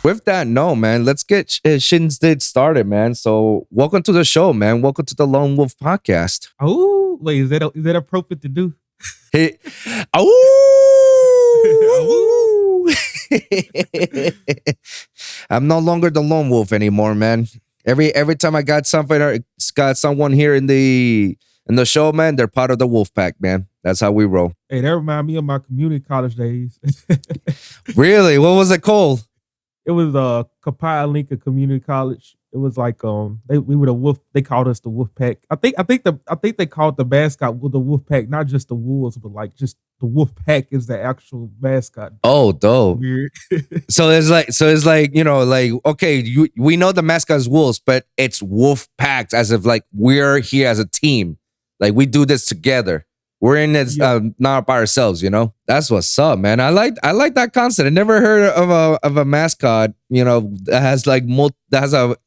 with that, no, man, let's get Shinzid started, man. So welcome to the show, man. Welcome to the Lone Wolf podcast. Oh, wait, is that appropriate to do? Hey, oh, I'm no longer the Lone Wolf anymore, man. Every time I got something or got someone here in the show, man, they're part of the Wolf Pack, man. That's how we roll. Hey, that reminds me of my community college days. Really? What was it called? It was Kapaya Lincoln Community College. It was like we were the Wolf. They called us the Wolf Pack. I think they called the mascot the Wolf Pack, not just the wolves, but like just the Wolf Pack is the actual mascot. Oh, dope. Weird. So it's like you know, like okay, we know the mascot is wolves, but it's Wolf Packs, as if like we're here as a team, like we do this together. We're in this not by ourselves, you know. That's what's up, man. I like that concept. I never heard of a mascot, you know, that has like that has a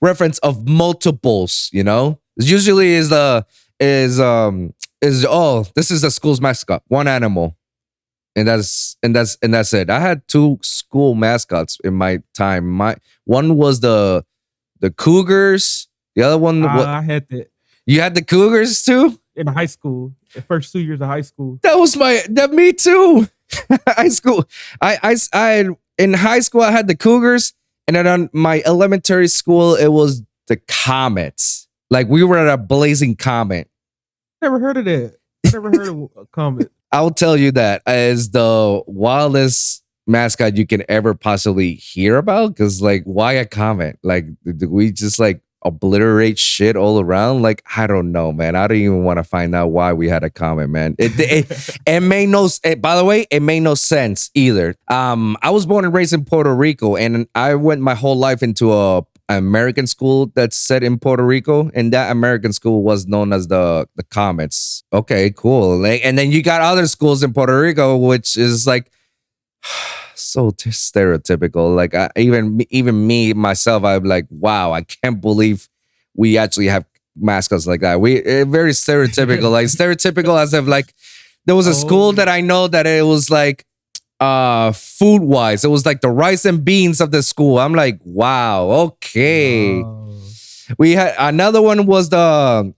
reference of multiples, you know. Usually this is the school's mascot, one animal, and that's it. I had two school mascots in my time. One was the Cougars. The other one, I had that. You had the Cougars too? In high school, the first 2 years of high school. That was me too. High school. I in high school I had the Cougars, and then on my elementary school it was the Comets. Like we were at a blazing comet. Never heard of that. Never heard of a comet. I'll tell you that is the wildest mascot you can ever possibly hear about. Because like, why a comet? Like, did we just like obliterate shit all around? Like, I don't know, man. I don't even want to find out why we had a comet, man. It made no. By the way, it made no sense either. I was born and raised in Puerto Rico, and I went my whole life into an American school that's set in Puerto Rico, and that American school was known as the Comets. Okay, cool. Like, and then you got other schools in Puerto Rico, which is like so stereotypical. Like even me myself, I'm like, wow, I can't believe we actually have mascots like that. Very stereotypical, like stereotypical as if like there was a school that I know that it was like food wise, it was like the rice and beans of the school. I'm like, wow, okay. We had another one was the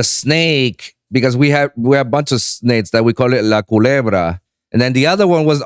snake, because we have a bunch of snakes that we call it la culebra. And then the other one was,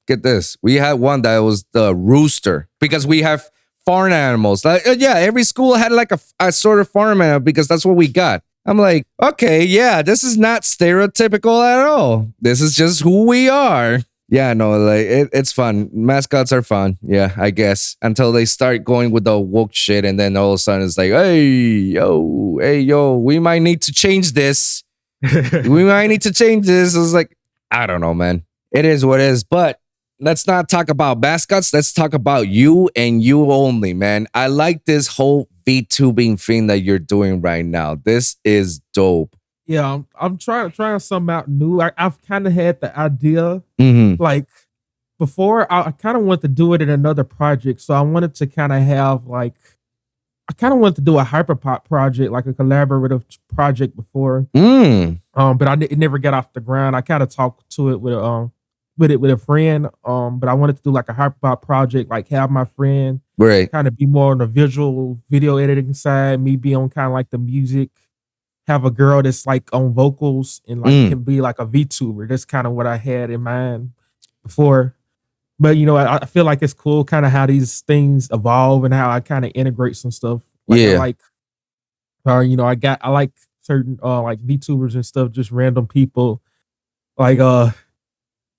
get this. We had one that was the rooster, because we have farm animals. Like, every school had like a sort of farm animal, because that's what we got. I'm like, okay, yeah, this is not stereotypical at all. This is just who we are. Yeah, no, like it's fun. Mascots are fun. Yeah, I guess. Until they start going with the woke shit, and then all of a sudden it's like, hey, yo, we might need to change this. We might need to change this. It's like, I don't know, man. It is what it is. But let's not talk about mascots. Let's talk about you and you only, man. I like this whole Vtubing thing that you're doing right now. This is dope. Yeah, I'm trying something out new. I've kind of had the idea, like before. I kind of wanted to do it in another project, so I wanted to kind of have like, I kind of wanted to do a hyperpop project, like a collaborative project before. But it never got off the ground. I kind of talked to it with a friend. But I wanted to do like a hyperpop project, like have my friend kind of be more on the visual video editing side, me be on kind of like the music. Have a girl that's like on vocals and like can be like a VTuber. That's kind of what I had in mind before. But you know, I feel like it's cool kind of how these things evolve and how I kind of integrate some stuff. Like, I like certain like VTubers and stuff, just random people like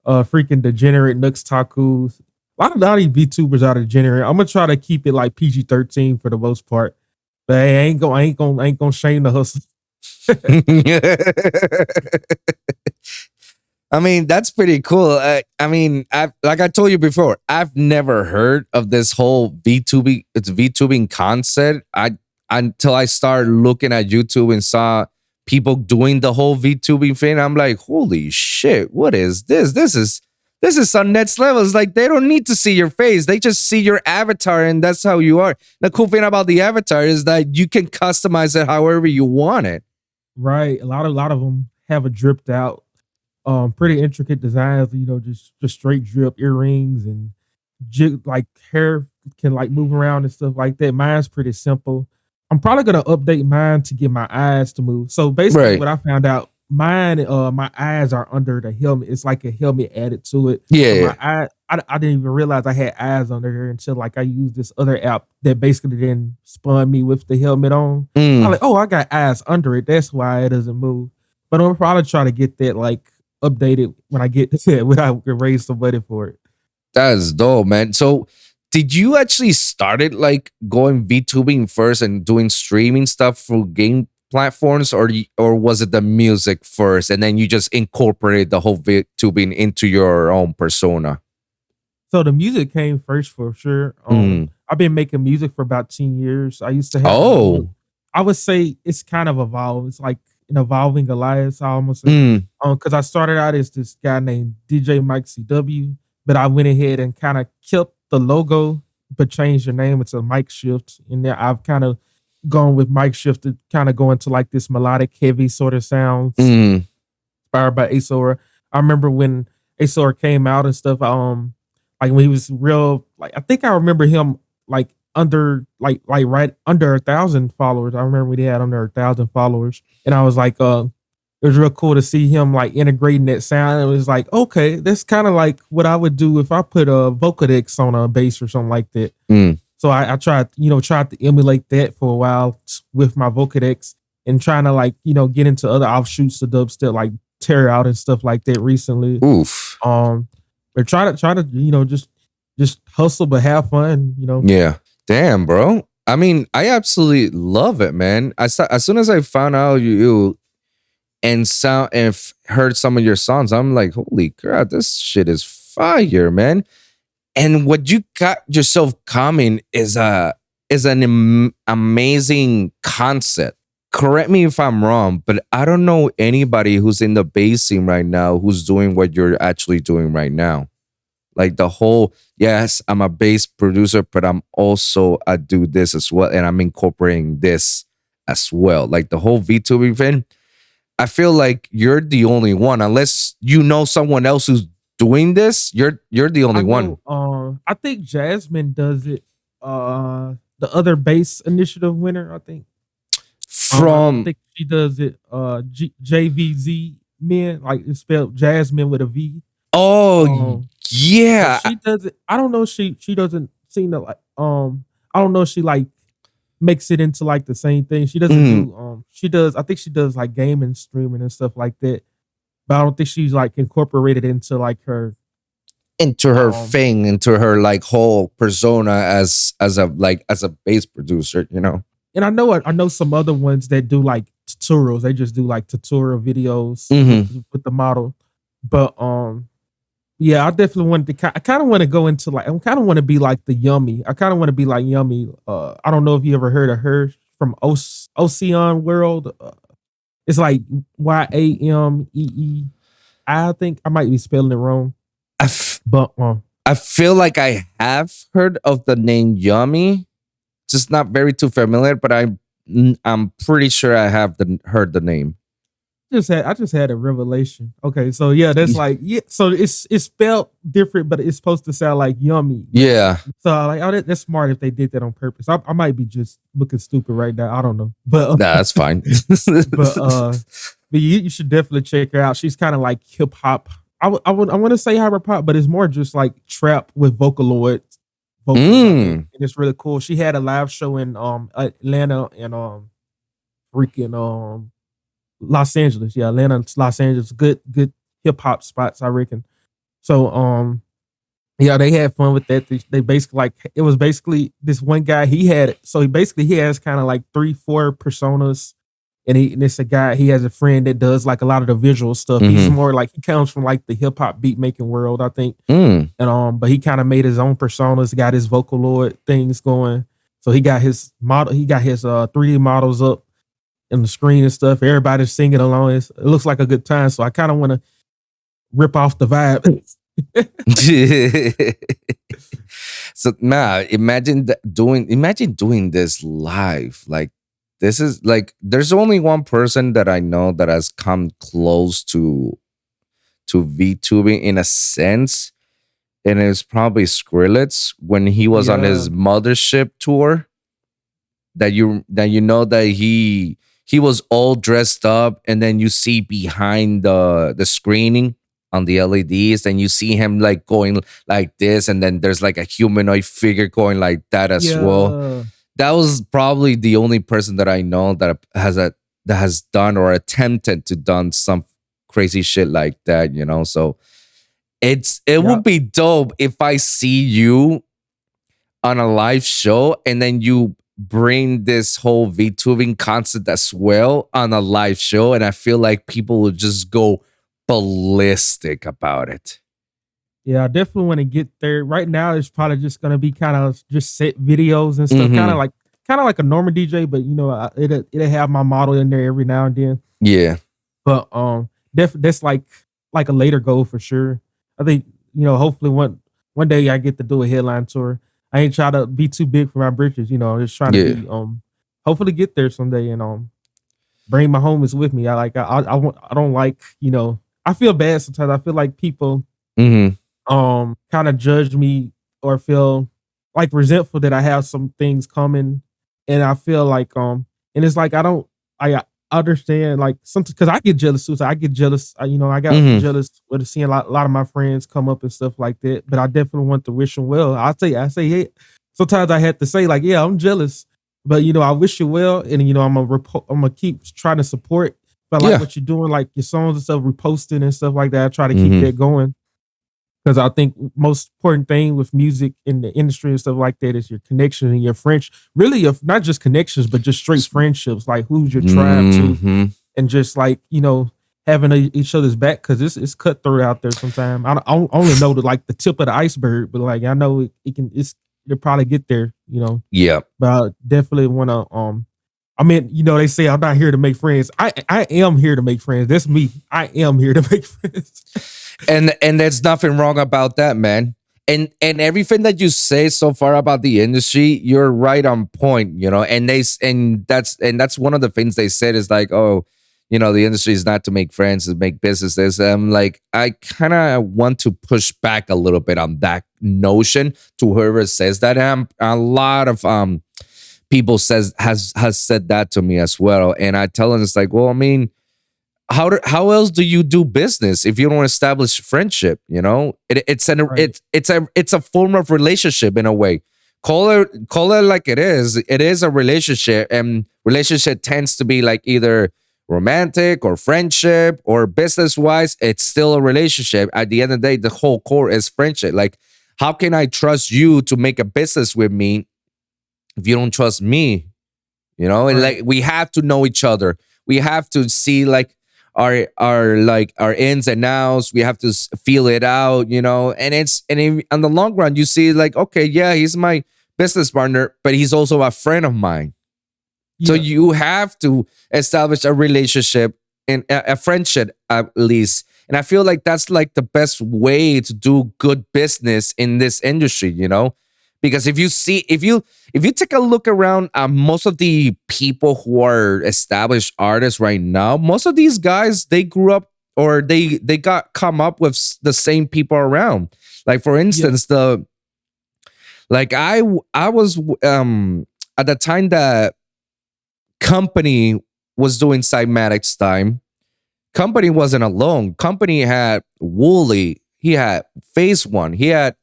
freaking degenerate Nux Takus. A lot of these VTubers are degenerate. I'm gonna try to keep it like PG-13 for the most part. But hey, I ain't gonna shame the hustle. I mean, that's pretty cool. I mean, like I told you before, I've never heard of this whole VTubing concept. Until I started looking at YouTube and saw people doing the whole VTubing thing. I'm like, holy shit, what is this? This is some next level. It's like they don't need to see your face. They just see your avatar, and that's how you are. The cool thing about the avatar is that you can customize it however you want it. Right. A lot of them have a dripped out, pretty intricate designs, you know, just straight drip earrings and like hair can like move around and stuff like that. Mine's pretty simple. I'm probably gonna update mine to get my eyes to move. So basically, Right. what I found out, my eyes are under the helmet. It's like a helmet added to it. Yeah. So Yeah. my eye, I didn't even realize I had eyes under there until like I used this other app that basically then spun me with the helmet on. I'm like, oh, I got eyes under it. That's why it doesn't move. But I'm probably try to get that like updated when I get to it, when I can raise some money for it. That's dope, man. So did you actually started like going VTubing first and doing streaming stuff through game platforms, or was it the music first and then you just incorporated the whole VTubing into your own persona? So the music came first for sure. I've been making music for about 10 years. I used to have I would say it's kind of evolved. It's like an evolving alliance, I almost say. Because I started out as this guy named DJ Mike CW, but I went ahead and kind of kept the logo, but changed the name into MikeSh. And then I've kind of gone with MikeSh to kind of go into like this melodic, heavy sort of sounds inspired by A&Rs. I remember when A&Rs came out and stuff, like when he was real, like I think I remember him like under like right under 1,000 followers. I remember when he had under 1,000 followers, and I was like, it was real cool to see him like integrating that sound. It was like, okay, that's kind of like what I would do if I put a Vocodex on a bass or something like that. So I tried to emulate that for a while with my Vocodex and trying to like, get into other offshoots of dubstep like Tear Out and stuff like that recently. Oof. Or try to just hustle but have fun, Yeah. Damn, bro. I mean, I absolutely love it, man. As soon as I found out you and heard some of your songs, I'm like, holy crap, this shit is fire, man. And what you got yourself coming is an amazing concept. Correct me if I'm wrong, but I don't know anybody who's in the bass scene right now who's doing what you're actually doing right now. Like the whole, yes, I'm a bass producer, but I do this as well, and I'm incorporating this as well. Like the whole VTubing thing, I feel like you're the only one, unless you know someone else who's doing this. You're the only one. I think Jasmine does it. The other bass initiative winner, I think. I think she does it. JVZ men, like it's spelled Jasmine with a V. Oh, yeah. She does it. I don't know. She doesn't seem to like. I don't know if she like makes it into like the same thing. She doesn't do. She does. I think she does like gaming, streaming, and stuff like that. But I don't think she's like incorporated into like her thing, into her like whole persona as a bass producer, And I know some other ones that do like tutorials. They just do like tutorial videos with the model. But yeah, I definitely wanted to. I kind of want to go into like. I kind of want to be like the Yummy. I kind of want to be like Yummy. I don't know if you ever heard of her from Ocean World. It's like YAMEE. I think I might be spelling it wrong. But I feel like I have heard of the name Yummy, just not very too familiar. But I'm pretty sure I have heard the name. I just had a revelation. Okay, so yeah, that's like so it's spelled different, but it's supposed to sound like yummy. Yeah. So like, that's smart if they did that on purpose. I might be just looking stupid right now. I don't know, but nah, that's fine. but you should definitely check her out. She's kind of like hip hop. I want to say hyper pop, but it's more just like trap with Vocaloids. And it's really cool. She had a live show in Atlanta and freaking Los Angeles. Yeah, Atlanta, Los Angeles. Good hip hop spots, I reckon. So yeah, they had fun with that. They basically like it was basically this one guy, he has kind of like 3-4 personas. And it's a guy, he has a friend that does like a lot of the visual stuff. He's more like, he comes from like the hip hop beat making world, I think. And but he kind of made his own personas, got his Vocaloid things going. So he got his 3D models up in the screen and stuff. Everybody's singing along. It looks like a good time. So I kind of want to rip off the vibe. So imagine doing this live. Like, this is like, there's only one person that I know that has come close to VTubing in a sense, and it's probably Skrillex when he was on Yeah. his mothership tour. That you know that he was all dressed up, and then you see behind the screening on the LEDs, and you see him like going like this, and then there's like a humanoid figure going like that as well. Yeah. That was probably the only person that I know that has done or attempted to done some crazy shit like that, you know. So it Yeah. would be dope if I see you on a live show and then you bring this whole VTubing concept as well on a live show, and I feel like people would just go ballistic about it. Yeah, I definitely want to get there. Right now, it's probably just gonna be kind of just set videos and stuff, Mm-hmm. kind of like a normal DJ, but you know, it'll have my model in there every now and then. Yeah. But that's like a later goal for sure. I think, you know, hopefully one day I get to do a headline tour. I ain't trying to be too big for my britches, you know. I'm just trying to Yeah. be hopefully get there someday and bring my homies with me. I don't like, you know, I feel bad sometimes. I feel like people Mm-hmm. kind of judge me or feel like resentful that I have some things coming, and I feel like and it's like I understand like something because I get jealous too. So I get jealous. You know, I got Mm-hmm. jealous with seeing a lot of my friends come up and stuff like that. But I definitely want to wish them well. I say, hey, sometimes I had to say like, yeah, I'm jealous, but you know, I wish you well, and you know, I'm gonna keep trying to support. But like Yeah. what you're doing, like your songs and stuff, reposting and stuff like that. I try to keep Mhm. that going because I think most important thing with music in the industry and stuff like that is your connection and your friends. Really, not just connections, but just straight friendships. Like who's your tribe to, Mhm. and just like you know having each other's back because it's cutthroat out there sometimes. I only know the tip of the iceberg, but like I know it'll probably get there, you know. Yeah. But I definitely want to I mean, you know, they say I'm not here to make friends. I am here to make friends. That's me. I am here to make friends. And there's nothing wrong about that, man. And everything that you say so far about the industry, you're right on point, you know. And that's one of the things they said is like, oh, you know, the industry is not to make friends, to make businesses. Like I kind of want to push back a little bit on that notion to whoever says that. And a lot of people has said that to me as well, and I tell them it's like, well, I mean, how else do you do business if you don't establish friendship? You know, Right. it's a form of relationship in a way. Call it like it is. It is a relationship, and relationship tends to be like either romantic or friendship or business wise. It's still a relationship. At the end of the day, the whole core is friendship. Like, how can I trust you to make a business with me if you don't trust me? You know, and Right. like we have to know each other. We have to see like our ins and outs. We have to feel it out, you know. And on the long run, you see like, okay, yeah, he's my business partner, but he's also a friend of mine. So Yeah. you have to establish a relationship and a friendship at least. And I feel like that's like the best way to do good business in this industry, you know? Because if you take a look around most of the people who are established artists right now, most of these guys they grew up or they got come up with the same people around. Like for Yeah. instance, the like I was at the time that Company was doing Cymatics time. Company wasn't alone. Company had Wooly. He had Phase One. He had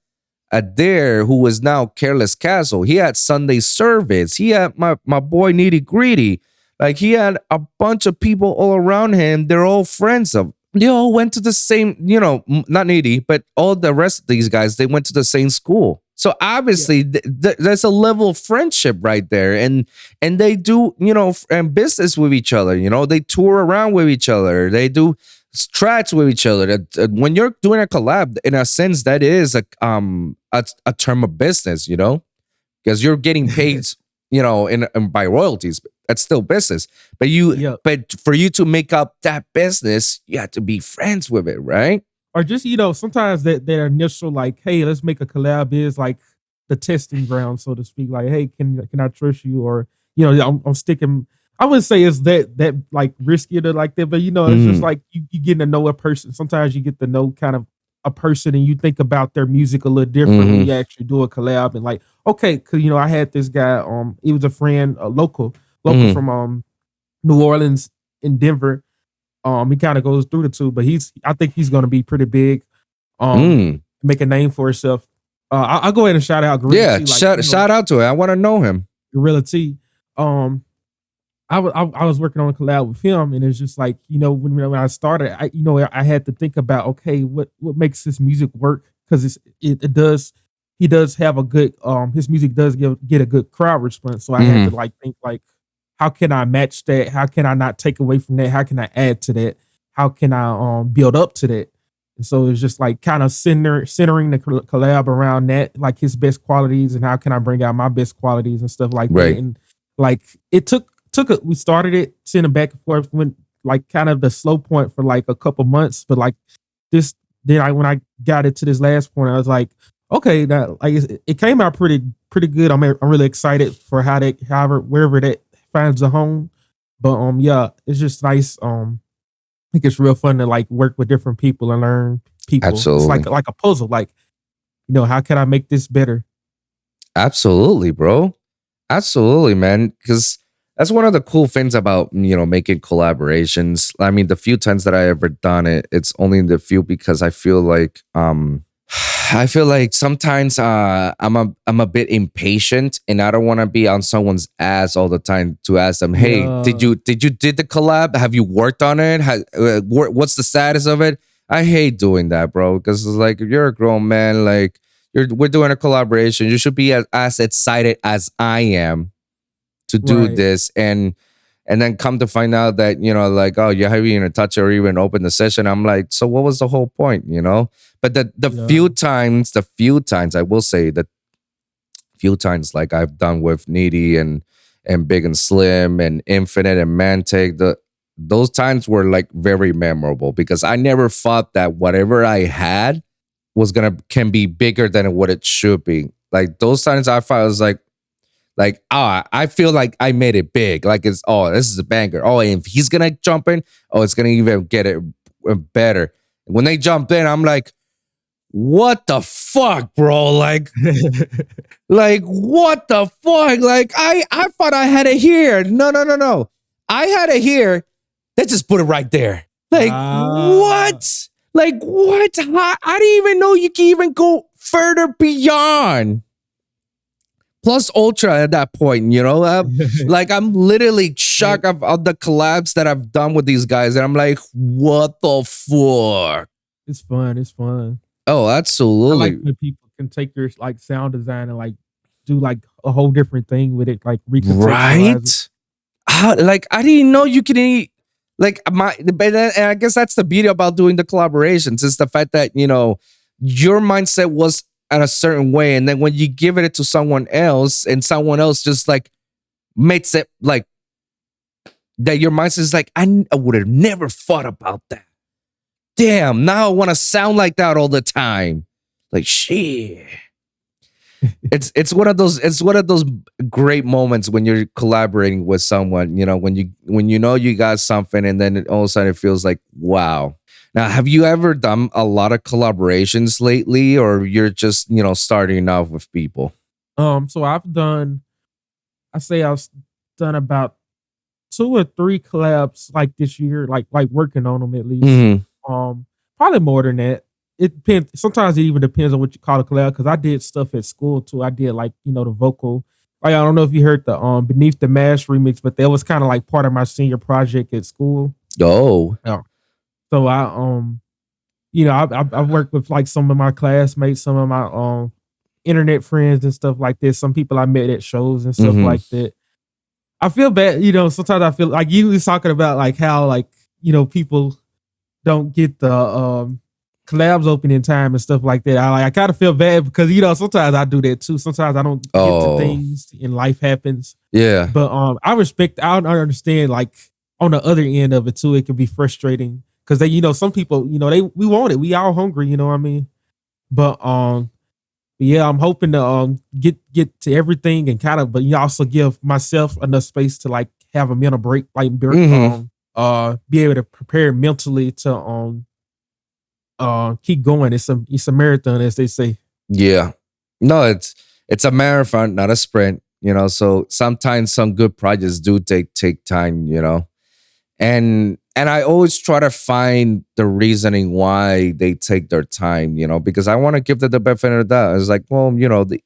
Adair, who was now Careless Castle. He had Sunday Service. He had my boy Nitty Gritty. Like he had a bunch of people all around him. They're all friends of. They all went to the same, you know, not Nitty, but all the rest of these guys. They went to the same school. So Yeah. obviously, there's a level of friendship right there, and they do, you know, and business with each other. You know, they tour around with each other. They do tracks with each other. When you're doing a collab, in a sense, that is a term of business, you know, because you're getting paid, you know, in by royalties. That's still business. Yeah. But for you to make up that business, you have to be friends with it, right? Or just, you know, sometimes their initial like, hey, let's make a collab is like the testing ground, so to speak. Like, hey, can I trust you? Or, you know, I'm sticking. I wouldn't say it's that like riskier to like that, but you know, it's just Mhm. like you getting to know a person. Sometimes you get to know kind of a person and you think about their music a little different when you actually do a collab and like, okay, because I had this guy, he was a friend, a local from New Orleans in Denver. He kind of goes through the two, but I think he's gonna be pretty big, make a name for himself. I'll go ahead and shout out Gorilla T. Like, shout out to it. I want to know him. Gorilla T. I was working on a collab with him, and it's just like, when I started, I had to think about, okay, what makes this music work, because it does, he does have a good his music does get a good crowd response. So I had to like think like, how can I match that? How can I not take away from that? How can I add to that? How can I build up to that? And so it's just like kind of centering the collab around that, like his best qualities, and how can I bring out my best qualities and stuff like that. And like it took we started it sending back and forth, when like kind of the slow point for like a couple months, but like when I got it to this last point, I was like, okay, that like it came out pretty good. I'm really excited for wherever that finds a home. But yeah, it's just nice. I think it's real fun to like work with different people and learn people. Absolutely. It's like a puzzle. Like, how can I make this better? Absolutely, bro. Absolutely, man. Because that's one of the cool things about, making collaborations. I mean, the few times that I ever done it, it's only the few, because I feel like sometimes I'm a bit impatient, and I don't want to be on someone's ass all the time to ask them, hey, did you did the collab? Have you worked on it? What's the status of it? I hate doing that, bro, because it's like, if you're a grown man, like we're doing a collaboration, you should be as excited as I am to do this, and then come to find out that, like, oh, you haven't even touched or even opened the session. I'm like, so what was the whole point, But the few times, I will say that few times, like I've done with Needy and Big and Slim and Infinite and Mantake, those times were like very memorable, because I never thought that whatever I had can be bigger than what it should be. Like those times I thought, I was like, I feel like I made it big. Like this is a banger. Oh, and if he's gonna jump in, it's gonna even get it better. When they jumped in, I'm like, what the fuck, bro? Like, like what the fuck? Like I thought I had it here. No. I had it here. They just put it right there. Like what? Like what? I didn't even know you can even go further beyond. Plus Ultra at that point, like I'm literally shocked of the collabs that I've done with these guys, and I'm like, what the fuck? It's fun. Oh, absolutely. I like when people can take your like sound design and like do like a whole different thing with it, like recontextualize it. Like I didn't know you could and I guess that's the beauty about doing the collaborations, is the fact that your mindset was in a certain way, and then when you give it to someone else, and someone else just like makes it like that, your mindset is like, I would have never thought about that. Damn, now I want to sound like that all the time. Like shit. It's one of those great moments when you're collaborating with someone, when you got something, and then all of a sudden it feels like, wow. Now, have you ever done a lot of collaborations lately, or you're just, starting off with people? So I've done about 2 or 3 collabs like this year, like working on them at least. Probably more than that. It depends. Sometimes it even depends on what you call a collab, because I did stuff at school too. I did like, the vocal. Like, I don't know if you heard the Beneath the Mash remix, but that was kind of like part of my senior project at school. Oh. Yeah. So I've worked with like some of my classmates, some of my internet friends and stuff like this. Some people I met at shows and stuff like that. I feel bad, sometimes I feel like you was talking about like how like, people don't get the collabs open in time and stuff like that. I kind of feel bad because, sometimes I do that too. Sometimes I don't get to things and life happens. Yeah. But I understand like on the other end of it too, it can be frustrating. Because they, some people, we want it. We all hungry, you know what I mean? But yeah, I'm hoping to get to everything and kind of, but also give myself enough space to like have a mental break, like be able to prepare mentally to keep going. It's a marathon, as they say. Yeah. No, it's a marathon, not a sprint, so sometimes some good projects do take time, and I always try to find the reasoning why they take their time, because I want to give them the benefit of the doubt. It's like, well,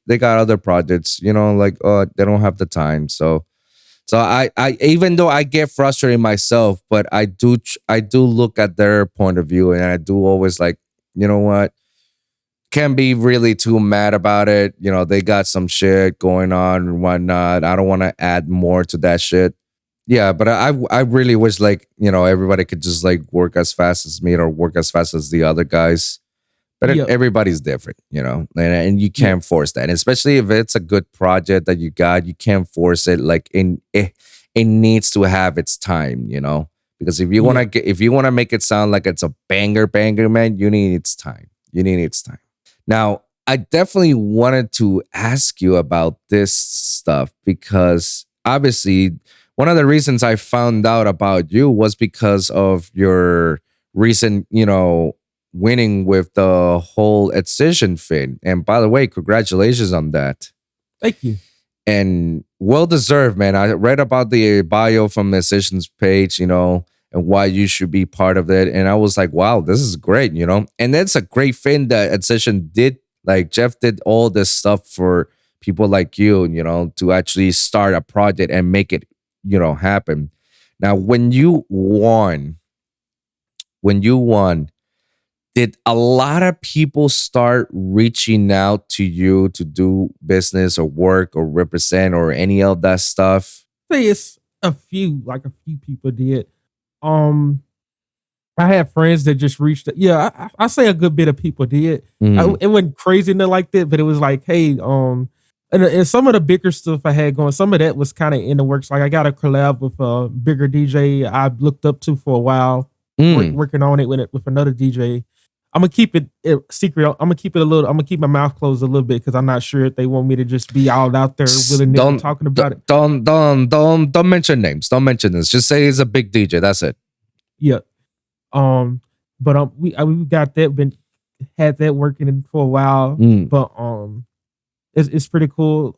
they got other projects, like, they don't have the time. So I even though I get frustrated myself, but I do look at their point of view, and I do always like, you know what, can't be really too mad about it. They got some shit going on and whatnot. I don't want to add more to that shit. Yeah, but I really wish, like, everybody could just like work as fast as me or work as fast as the other guys. But Yep. everybody's different, and you can't force that. And especially if it's a good project that you got, you can't force it. Like, it needs to have its time, because if you want to make it sound like it's a banger, man, you need its time. You need its time. Now, I definitely wanted to ask you about this stuff because obviously one of the reasons I found out about you was because of your recent, winning with the whole Excision thing. And by the way, congratulations on that. Thank you. And well deserved, man. I read about the bio from the Excision's page, and why you should be part of it. And I was like, wow, this is great, And that's a great thing that Excision did. Like, Jeff did all this stuff for people like you, to actually start a project and make it, happen. Now, when you won, did a lot of people start reaching out to you to do business or work or represent or any of that stuff? Say it's a few people did. I had friends that just reached. Yeah, I say a good bit of people did. It wasn't crazy nothing like that, but it was like, hey, and some of the bigger stuff I had going, some of that was kind of in the works. Like, I got a collab with a bigger DJ I looked up to for a while, working on it with another DJ. I'm gonna keep it secret. I'm gonna keep my mouth closed a little bit because I'm not sure if they want me to just be all out there willy-nilly talking about it. Don't mention names. Don't mention this. Just say he's a big DJ. That's it. Yeah. But we got that, had that working for a while. But it's pretty cool.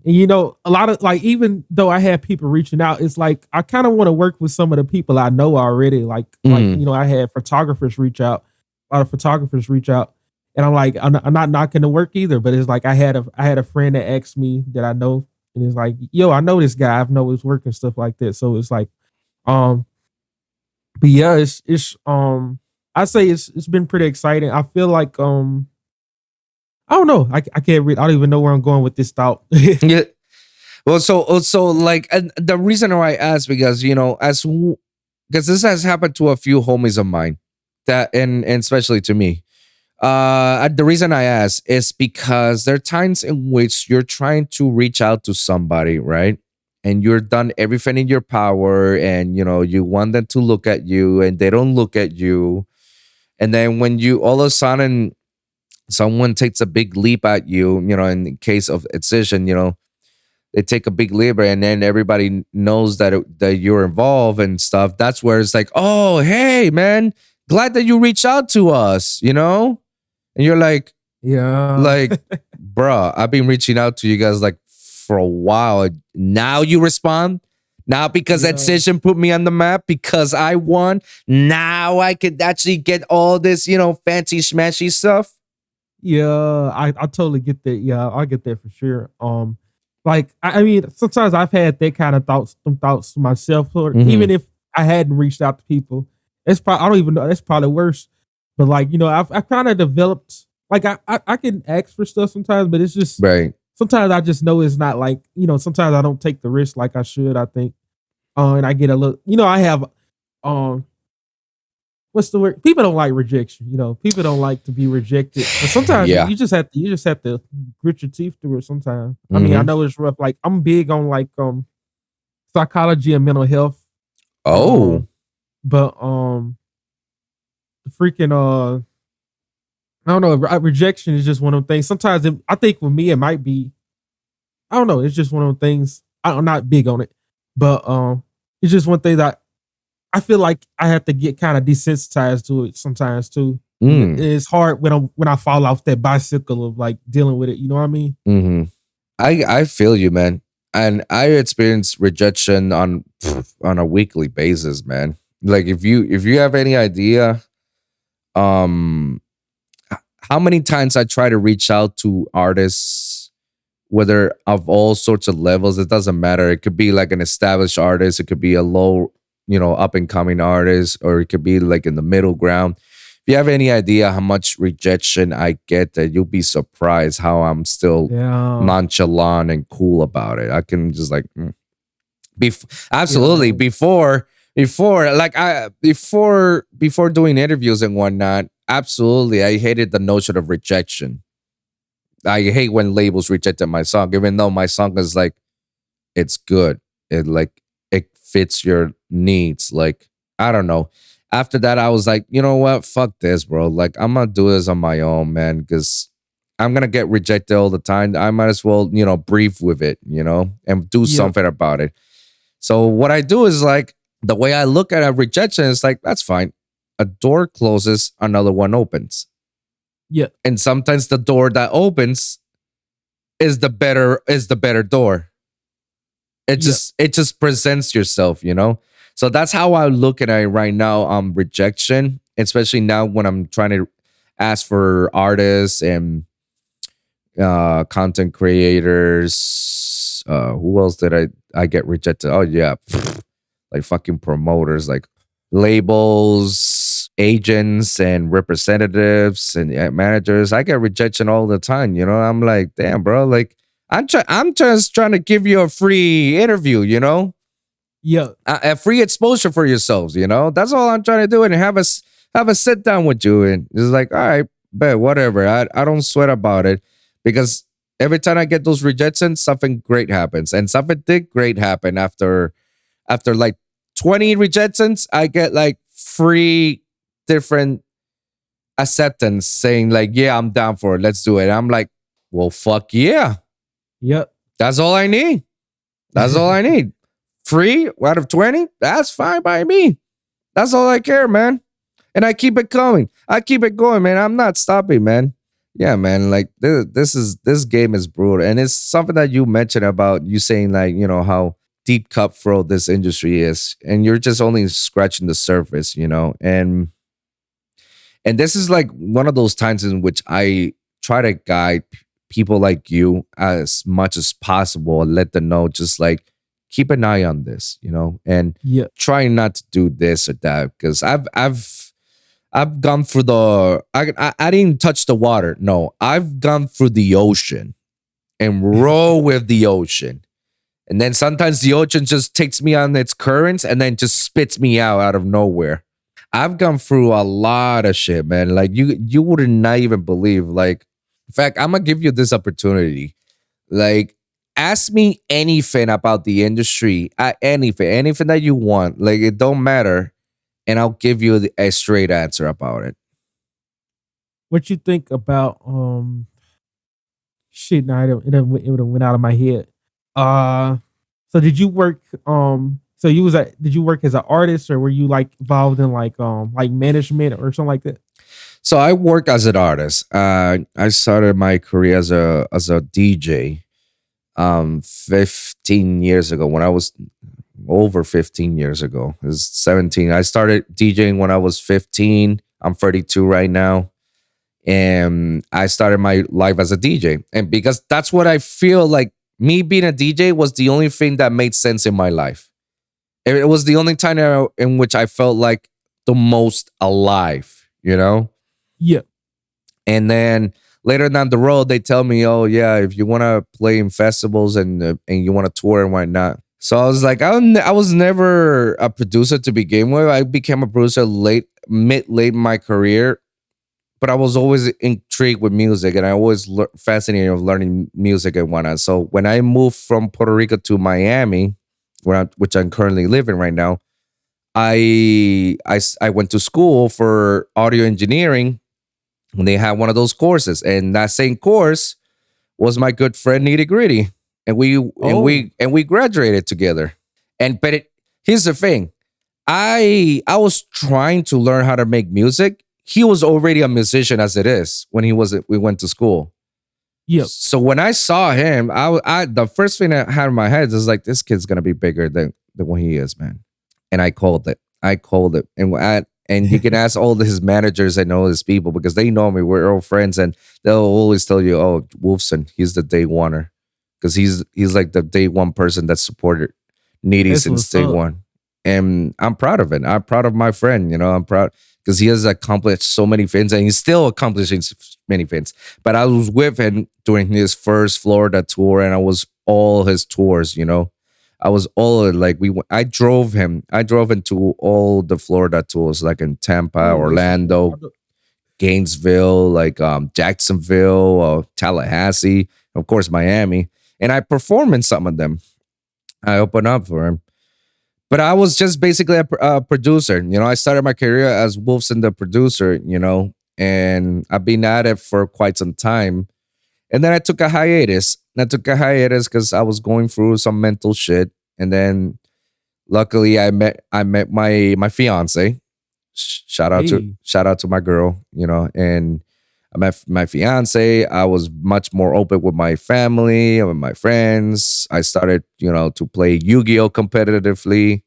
And a lot of, like, even though I had people reaching out, it's like I kind of want to work with some of the people I know already. Like I had photographers reach out. A lot of photographers reach out, and I'm like, I'm not knocking the work either. But it's like I had a friend that asked me that I know, and it's like, yo, I know this guy. I know his work and stuff like that. So it's like, but yeah, it's I say it's been pretty exciting. I feel like I don't know. I can't read. I don't even know where I'm going with this thought. Yeah. Well, so like, and the reason why I asked, because because this has happened to a few homies of mine, that and especially to me. The reason I ask is because there are times in which you're trying to reach out to somebody, right? And you're done everything in your power, and you want them to look at you, and they don't look at you. And then when you all of a sudden someone takes a big leap at you, in the case of Excision, they take a big leap, and then everybody knows that you're involved and stuff. That's where it's like, oh, hey, man, glad that you reached out to us, and you're like, yeah, like, bruh, I've been reaching out to you guys like for a while. Now you respond. Now because Excision put me on the map, because I won, now I could actually get all this, fancy smashy stuff. Yeah, I totally get that. Yeah, I get that for sure. Like, I mean, sometimes I've had that kind of thoughts myself, or even if I hadn't reached out to people, it's probably, I don't even know, that's probably worse. But like, I've kind of developed, like, I can ask for stuff sometimes, but it's just right. Sometimes I just know it's not like, sometimes I don't take the risk like I should, I think. And I get a little, I have, what's the word? People don't like rejection. People don't like to be rejected. But sometimes you just have to grit your teeth through it. Sometimes. I mean, I know it's rough. Like, I'm big on like psychology and mental health. Oh, but freaking I don't know. Rejection is just one of the things. Sometimes I think with me it might be, I don't know. It's just one of the things. I'm not big on it, but it's just one thing that I feel like I have to get kind of desensitized to it sometimes too. Mm. It's hard when I fall off that bicycle of like dealing with it. You know what I mean? Mm-hmm. I feel you, man, and I experience rejection on a weekly basis, man. Like if you have any idea, um, how many times I try to reach out to artists, whether of all sorts of levels, it doesn't matter. It could be like an established artist, it could be a low, up and coming artist, or it could be like in the middle ground. If you have any idea how much rejection I get, that you'll be surprised how I'm still Yeah. nonchalant and cool about it. I can just like absolutely Yeah. before like I before doing interviews and whatnot. Absolutely, I hated the notion of rejection. I hate when labels rejected my song, even though my song is like it's good. It fits your needs. Like I don't know. After that, I was like, you know what? Fuck this, bro. Like I'm gonna do this on my own, man, because I'm gonna get rejected all the time. I might as well, breathe with it, and do Yeah. something about it. So what I do is like the way I look at a rejection is like that's fine. A door closes, another one opens. Yeah. And sometimes the door that opens is the better door. It just presents yourself, So that's how I look at it right now. Rejection, especially now when I'm trying to ask for artists and content creators. Who else did I get rejected? Oh yeah, like fucking promoters, like labels, agents, and representatives and managers. I get rejection all the time. I'm like, damn, bro. Like, I'm just trying to give you a free interview. Yeah. A free exposure for yourselves. That's all I'm trying to do, and have a sit down with you, and it's like, all right, bet whatever. I don't sweat about it because every time I get those rejections, something great happens, and something did great happen after like 20 rejections. I get like three different acceptance saying like, yeah, I'm down for it. Let's do it. I'm like, well, fuck yeah. Yep. That's all I need. That's all I need. 3 out of 20, that's fine by me. That's all I care, man. And I keep it going. I keep it going, man. I'm not stopping, man. Yeah, man. Like this game is brutal. And it's something that you mentioned about you saying like, how deep cutthroat this industry is. And you're just only scratching the surface, and this is like one of those times in which I try to guide people like you as much as possible and let them know just like keep an eye on this, and Yeah. try not to do this or that because I've gone through I didn't touch the water. No, I've gone through the ocean and roll with the ocean. And then sometimes the ocean just takes me on its currents and then just spits me out of nowhere. I've gone through a lot of shit, man. Like you would not even believe. Like, in fact, I'm gonna give you this opportunity. Like, ask me anything about the industry, anything that you want. Like, it don't matter, and I'll give you a straight answer about it. What you think about shit? Now it went out of my head. So did you work? So did you work as an artist, or were you like involved in like management or something like that? So I work as an artist. I started my career as a DJ 15 years ago when I was over 15 years ago. It was 17. I started DJing when I was 15. I'm 32 right now. And I started my life as a DJ. And because that's what I feel like me being a DJ was the only thing that made sense in my life. It was the only time in which I felt like the most alive, Yeah. And then later down the road, they tell me, "Oh yeah, if you want to play in festivals and you want to tour and whatnot." So I was like, I was never a producer to begin with. I became a producer late in my career, but I was always intrigued with music, and I always fascinated of learning music and whatnot. So when I moved from Puerto Rico to Miami, which I'm currently living right now, I went to school for audio engineering. And they had one of those courses, and that same course was my good friend Nitty Gritty, and we graduated together. Here's the thing, I was trying to learn how to make music. he was already a musician as it is when we went to school. Yep. So when I saw him, I the first thing I had in my head is like, this kid's gonna be bigger than what he is, man. And I called it. And you can ask all his managers and all his people because they know me. We're all friends, and they'll always tell you, "Oh, Wolfson, he's the day oneer," because he's like the day one person that supported Needy since day one. And I'm proud of it. I'm proud of my friend. I'm proud because he has accomplished so many things, and he's still accomplishing many things. But I was with him during his first Florida tour, and I was all his tours. I was all like I drove him to all the Florida tours, like in Tampa, Orlando, Gainesville, like Jacksonville, Tallahassee, of course Miami, and I performed in some of them. I opened up for him. But I was just basically a producer. I started my career as Wolfson the producer, and I've been at it for quite some time. And then I took a hiatus. Because I was going through some mental shit. And then luckily I met my fiance. Shout out to my girl, and I met my fiance. I was much more open with my family and with my friends. I started, to play Yu-Gi-Oh! Competitively.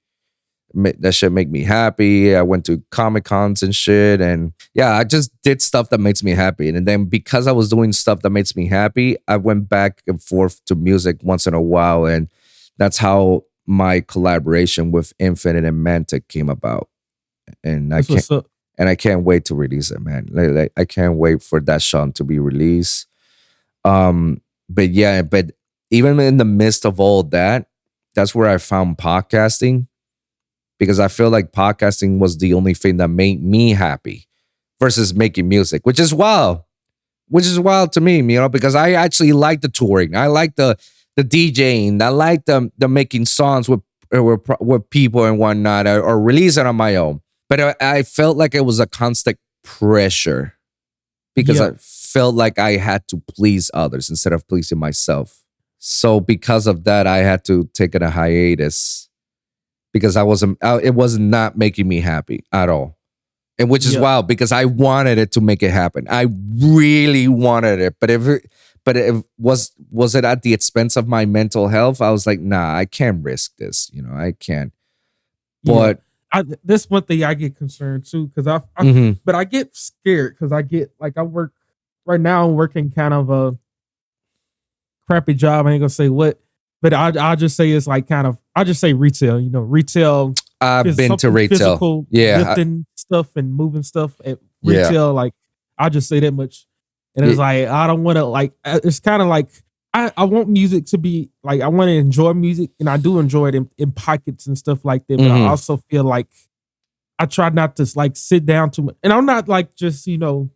That shit make me happy. I went to Comic Cons and shit. And yeah, I just did stuff that makes me happy. And then because I was doing stuff that makes me happy, I went back and forth to music once in a while. And that's how my collaboration with Infinite and Mantic came about. And I can't wait to release it, man. Like, I can't wait for that song to be released. But even in the midst of all that, that's where I found podcasting, because I feel like podcasting was the only thing that made me happy versus making music, which is wild to me, because I actually like the touring. I like the DJing. I like the making songs with people and whatnot, or releasing on my own. But I felt like it was a constant pressure because I felt like I had to please others instead of pleasing myself. So because of that, I had to take a hiatus because it was not making me happy at all. And which is wild because I wanted it to make it happen. I really wanted it. But was it at the expense of my mental health? I was like, nah, I can't risk this. I can't. But this one thing I get concerned too, because but I get scared because I get like, I work right now. I'm working kind of a crappy job. I ain't gonna say what, but I'll just say it's like kind of, I'll just say retail. Retail. I've been to retail, physical, lifting stuff and moving stuff at retail. Like, I'll just say that much. And it's like, I don't want to, like, it's kind of like, I want music to be like, I want to enjoy music, and I do enjoy it in pockets and stuff like that. But I also feel like I try not to like sit down too much. And I'm not like just, I'm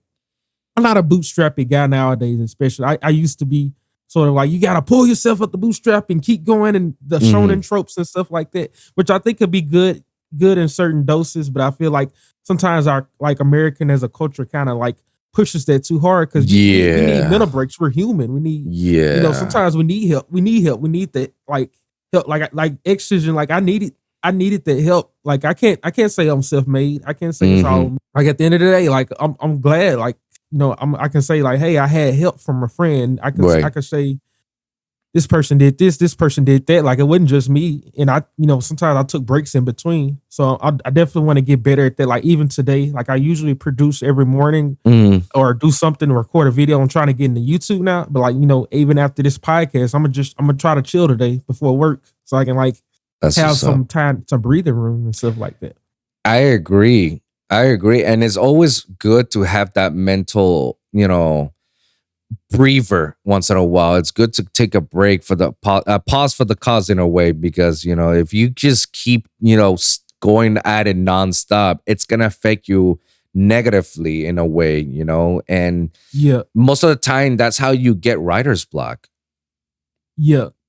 not a bootstrappy guy nowadays, especially. I used to be sort of like, you got to pull yourself up the bootstrap and keep going, and the shonen tropes and stuff like that, which I think could be good in certain doses. But I feel like sometimes our like American as a culture kind of like pushes that too hard because we need mental breaks. We're human. We need, sometimes we need help. We need that like help, like Excision. Like I needed that help. Like I can't say I'm self-made. I can't say it's all, like, at the end of the day, like I'm glad, like, I can say like, hey, I had help from a friend. I can say this person did this person did that. Like, it wasn't just me. And I, sometimes I took breaks in between. So I definitely want to get better at that. Like, even today, like I usually produce every morning or do something, record a video. I'm trying to get into YouTube now. But like, even after this podcast, I'm gonna try to chill today before work so I can like have some time, some breathing room and stuff like that. I agree. And it's always good to have that mental, breather once in a while. It's good to take a break for the pause for the cause in a way, because if you just keep going at it nonstop, it's gonna affect you negatively in a way, and most of the time that's how you get writer's block.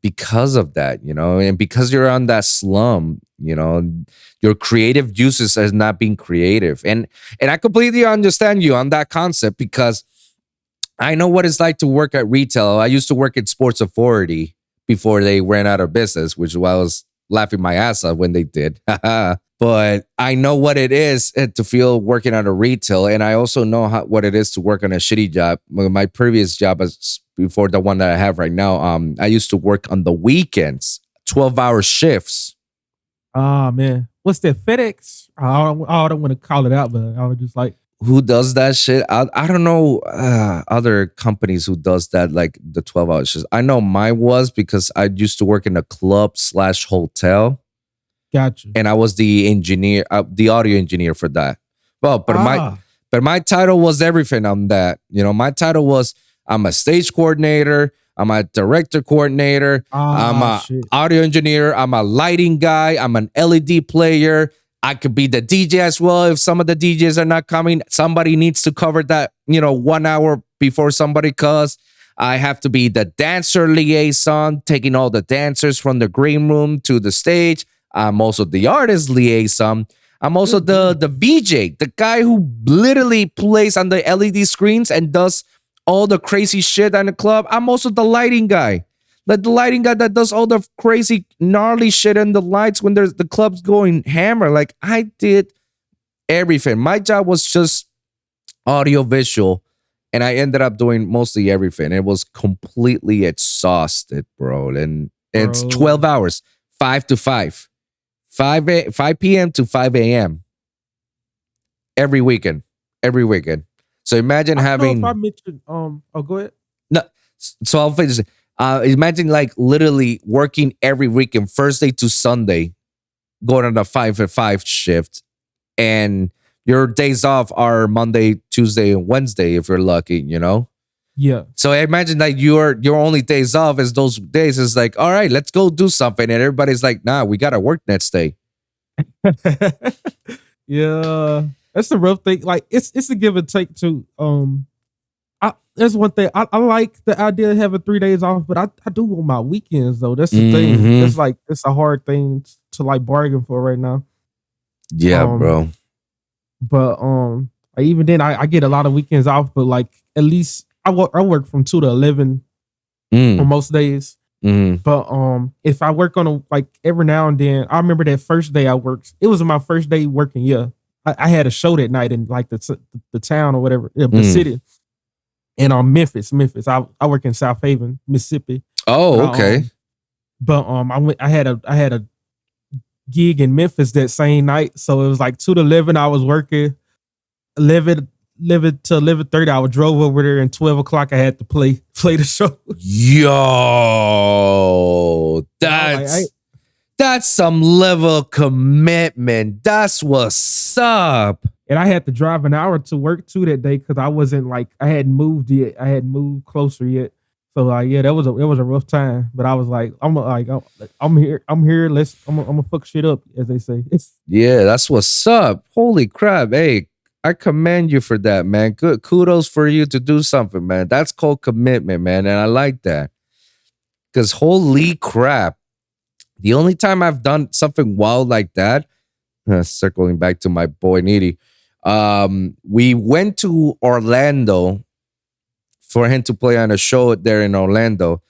Because of that, and because you're on that slum, your creative juices as not being creative, and I completely understand you on that concept, because I know what it's like to work at retail. I used to work at Sports Authority before they ran out of business, which is why I was laughing my ass off when they did. but I know what it is to feel working at a retail, and I also know what it is to work on a shitty job. My previous job, before the one that I have right now, I used to work on the weekends, 12-hour shifts. Oh man, what's that, FedEx? I don't want to call it out, but I was just like, who does that shit? I don't know other companies who does that, like the 12-hour shifts. I know mine was because I used to work in a club/hotel. Gotcha. And I was the engineer, the audio engineer for that. Well, but my title was everything on that. You know, my title was, I'm a stage coordinator, I'm a director coordinator, I'm a audio engineer, I'm a lighting guy, I'm an LED player. I could be the DJ as well if some of the DJs are not coming. Somebody needs to cover that, 1 hour before somebody calls. I have to be the dancer liaison, taking all the dancers from the green room to the stage. I'm also the artist liaison. I'm also the VJ, the guy who literally plays on the LED screens and does all the crazy shit on the club. I'm also the lighting guy. Like the lighting guy that does all the crazy gnarly shit in the lights when there's the club's going hammer. Like I did everything. My job was just audio visual, and I ended up doing mostly everything. It was completely exhausted, bro. And it's 12 hours, 5 to 5. 5 p.m. to 5 a.m. every weekend. So imagine having. If I mentioned, go ahead. No, so I'll finish. Imagine like literally working every weekend, Thursday to Sunday, going on a 5 to 5 shift, and your days off are Monday, Tuesday, and Wednesday if you're lucky. Yeah. So I imagine that your only days off is those days. Is like, all right, let's go do something, and everybody's like, nah, we gotta work next day. Yeah, that's the rough thing. Like it's a give and take too. That's one thing I like the idea of having 3 days off, but I do on my weekends though. That's the thing. It's a hard thing to like bargain for right now. Yeah, bro. But even then I get a lot of weekends off, but like at least I work from 2 to 11 on most days. But if I work on like every now and then, I remember that first day I worked. It was my first day working. Yeah, I had a show that night in like the town or whatever, the city, and Memphis. I work in South Haven, Mississippi. Oh, okay. I had a gig in Memphis that same night, so it was like 2 to 11. I was working 11 till 11:30. I drove over there, and 12 o'clock I had to play the show. Yo, that's some level of commitment. That's what's up. And I had to drive an hour to work too that day because I wasn't like I hadn't moved yet. I hadn't moved closer yet. So like yeah, it was a rough time. But I was like, I'm here. I'm gonna fuck shit up, as they say. Yeah, that's what's up. Holy crap. Hey, I commend you for that, man. Good. Kudos for you to do something, man. That's called commitment, man. And I like that. Because holy crap. The only time I've done something wild like that, circling back to my boy Needy, we went to Orlando for him to play on a show there in Orlando.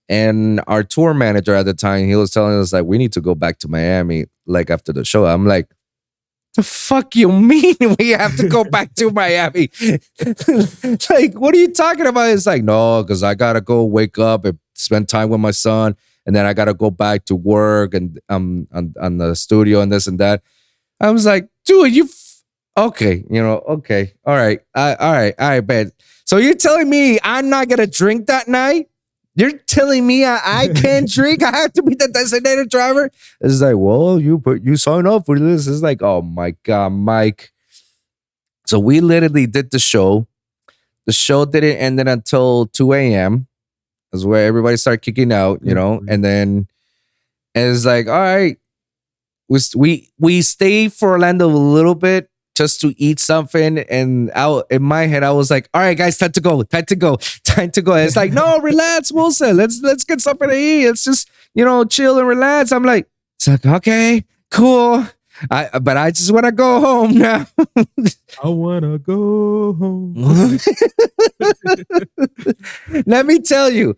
And our tour manager at the time, he was telling us like, we need to go back to Miami like after the show. I'm like, the fuck you mean we have to go back to Miami? Like, what are you talking about? It's like, no, because I gotta go wake up and spend time with my son, and then I gotta go back to work and on the studio and this and that. I was like, dude, okay, okay, all right, I bet. So you're telling me I'm not gonna drink that night? You're telling me I can't drink? I have to be the designated driver? It's like, well, you sign up for this. It's like, oh my God, Mike. So we literally did the show. The show didn't end until 2 a.m. That's where everybody started kicking out, and then it's like, all right, we stayed for Orlando a little bit just to eat something, and out in my head I was like, all right guys, time to go. And it's like, no, relax, Wilson, let's get something to eat, let's just chill and relax. I'm like, it's like, okay, cool, but I just want to go home now. I want to go home. Let me tell you,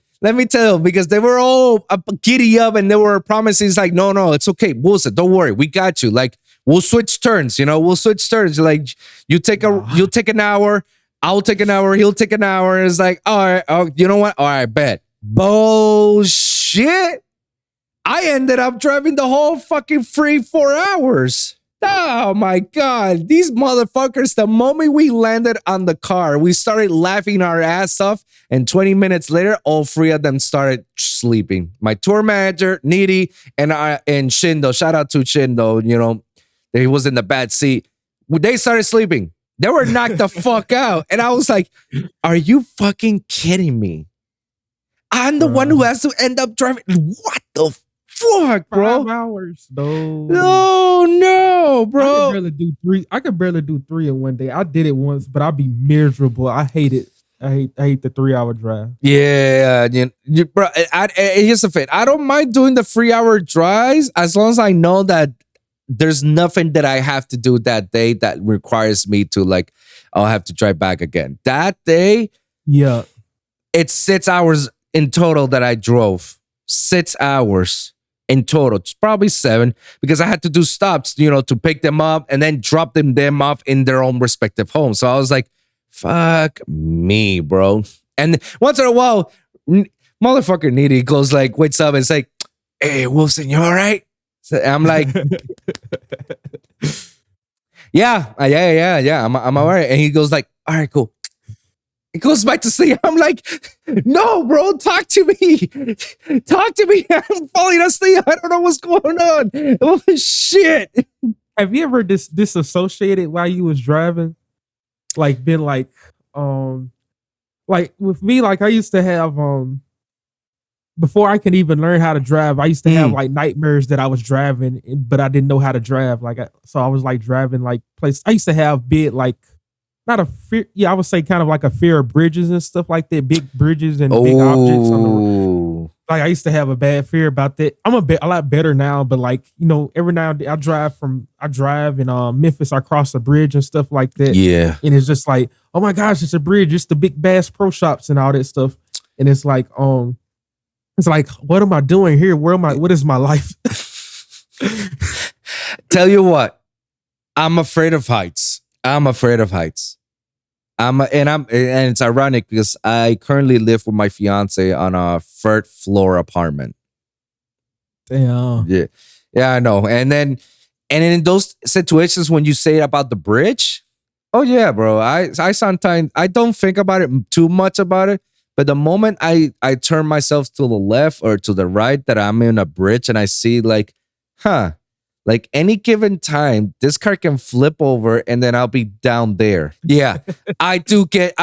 because they were all giddy up and they were promising, it's like, no, it's okay, Wilson, don't worry, we got you. Like, we'll switch turns. We'll switch turns. Like you'll take an hour, I'll take an hour, he'll take an hour. It's like, all right, you know what? All right, bet. Bullshit. I ended up driving the whole fucking free 4 hours. Oh my God. These motherfuckers, the moment we landed on the car, we started laughing our ass off. And 20 minutes later, all three of them started sleeping. My tour manager, Needy, and Shindo. Shout out to Shindo. He was in the bad seat. They started sleeping. They were knocked the fuck out. And I was like, are you fucking kidding me? I'm the one who has to end up driving. What the fuck, bro? 5 hours. No, bro. I could barely do 3 in one day. I did it once, but I'd be miserable. I hate it. I hate the 3-hour drive. Yeah, bro. Here's the thing. I don't mind doing the 3-hour drives as long as I know that there's nothing that I have to do that day that requires me to I'll have to drive back again. That day, yeah, it's 6 hours in total that I drove. 6 hours in total. It's probably 7 because I had to do stops, to pick them up and then drop them off in their own respective homes. So I was like, fuck me, bro. And once in a while, motherfucker Needy goes wakes up and it's like, hey, Wilson, you all right? So I'm like, yeah, I'm all right. And he goes like, all right, cool. He goes back to sleep. I'm like, no, bro, talk to me. Talk to me. I'm falling asleep. I don't know what's going on. Oh, shit. Have you ever disassociated while you was driving? Been with me, I used to have, before I could even learn how to drive, I used to have nightmares that I was driving, but I didn't know how to drive. So I was driving place. I used to have big, not a fear. Yeah, I would say kind of a fear of bridges and stuff like that. Big bridges and big objects on the road. I used to have a bad fear about that. I'm a lot better now, but every now and then I drive in Memphis. I cross a bridge and stuff like that. Yeah, and it's just oh my gosh, it's a bridge. It's the big Bass Pro Shops and all that stuff. And it's what am I doing here? What is my life? Tell you what, I'm afraid of heights. And it's ironic because I currently live with my fiance on a 3rd floor apartment. Damn. Yeah, I know. And in those situations when you say about the bridge, oh yeah, bro. I sometimes I don't think about it too much about it, but the moment I turn myself to the left or to the right that I'm in a bridge and I see any given time, this car can flip over and then I'll be down there. Yeah, I do get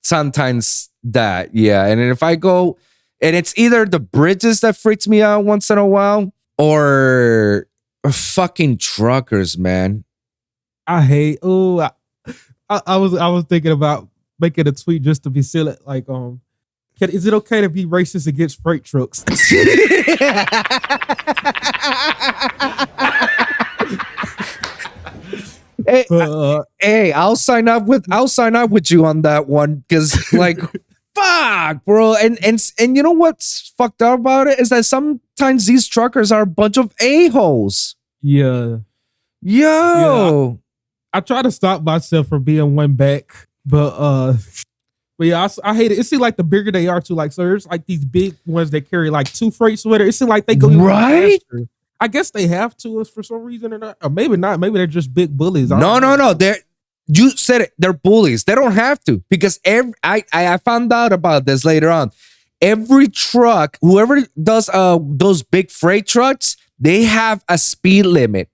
sometimes that. Yeah, and if I go, and it's either the bridges that freaks me out once in a while or fucking truckers, man. I hate. Oh, I was thinking about making a tweet just to be silly. Is it okay to be racist against freight trucks? Hey, I'll sign up with you on that one because fuck, bro. And you know what's fucked up about it is that sometimes these truckers are a bunch of a-holes. Yeah. Yo. I try to stop myself from being one back, but yeah, I hate it. It seems like the bigger they are too. So there's these big ones that carry 2 freights with it. It seems like they go right. Faster. I guess they have to for some reason or not, or maybe not. Maybe they're just big bullies. No. You said it. They're bullies. They don't have to because I found out about this later on. Every truck, whoever does those big freight trucks, they have a speed limit,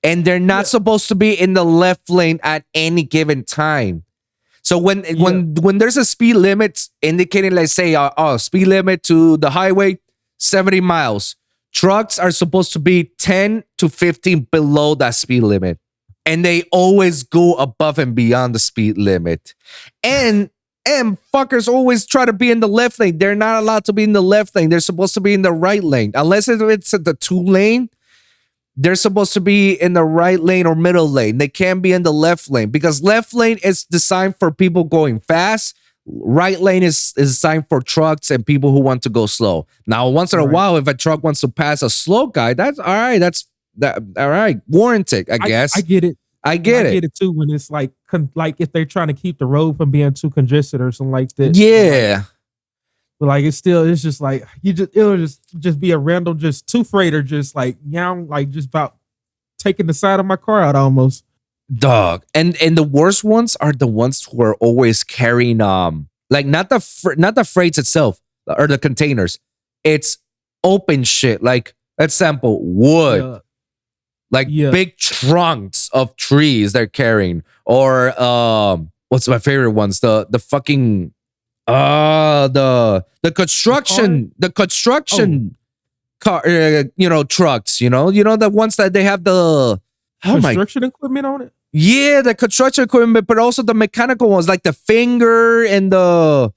and they're not supposed to be in the left lane at any given time. So when there's a speed limit indicating, let's say, speed limit to the highway, 70 miles. Trucks are supposed to be 10 to 15 below that speed limit. And they always go above and beyond the speed limit. And fuckers always try to be in the left lane. They're not allowed to be in the left lane. They're supposed to be in the right lane. Unless it's at the 2 lane, they're supposed to be in the right lane or middle lane. They can't be in the left lane because left lane is designed for people going fast. Right lane is designed for trucks and people who want to go slow. Now, once in a while, if a truck wants to pass a slow guy, that's all right. That's all right, warranted, I guess. I get it. I get it too when it's like if they're trying to keep the road from being too congested or something like that. Yeah. But like it's just like it'll just be a random just two freighter just like like just about taking the side of my car out almost. Dog. And the worst ones are the ones who are always carrying like not the freights itself or the containers. It's open shit. Like example, wood. Like big trunks of trees they're carrying. Or what's my favorite ones? The fucking the construction car, trucks, the ones that they have the construction equipment on it. Yeah, the construction equipment, but also the mechanical ones, like the finger and the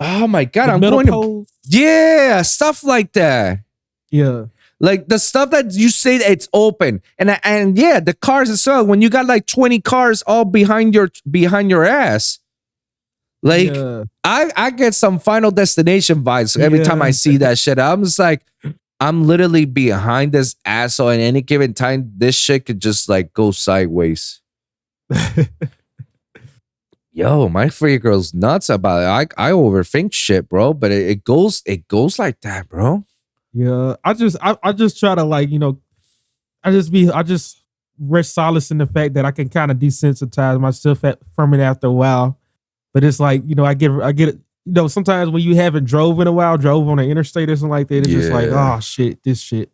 oh my god, I'm going to stuff like that. Yeah. Like the stuff that you say that it's open. And yeah, the cars as well. When you got like 20 cars all behind your ass. Like I get some Final Destination vibes every time I see that shit. I'm just like, I'm literally behind this asshole at any given time. This shit could just like go sideways. Yo, my free girl's nuts about it. I overthink shit, bro. But it goes like that, bro. Yeah, I just try to like, I just rest solace in the fact that I can kind of desensitize myself from it after a while. But it's like, I get it. Sometimes when you haven't drove in a while, drove on the interstate or something like that, it's just like, oh shit, this shit.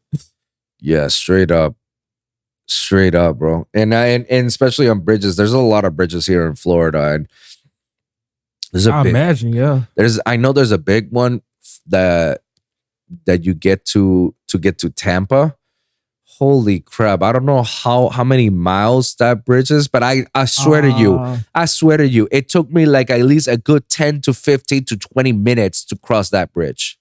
Yeah, straight up, bro. And especially on bridges, there's a lot of bridges here in Florida, and I know there's a big one that you get to Tampa. Holy crap. I don't know how many miles that bridge is, but I swear to you, it took me like at least a good 10 to 15 to 20 minutes to cross that bridge.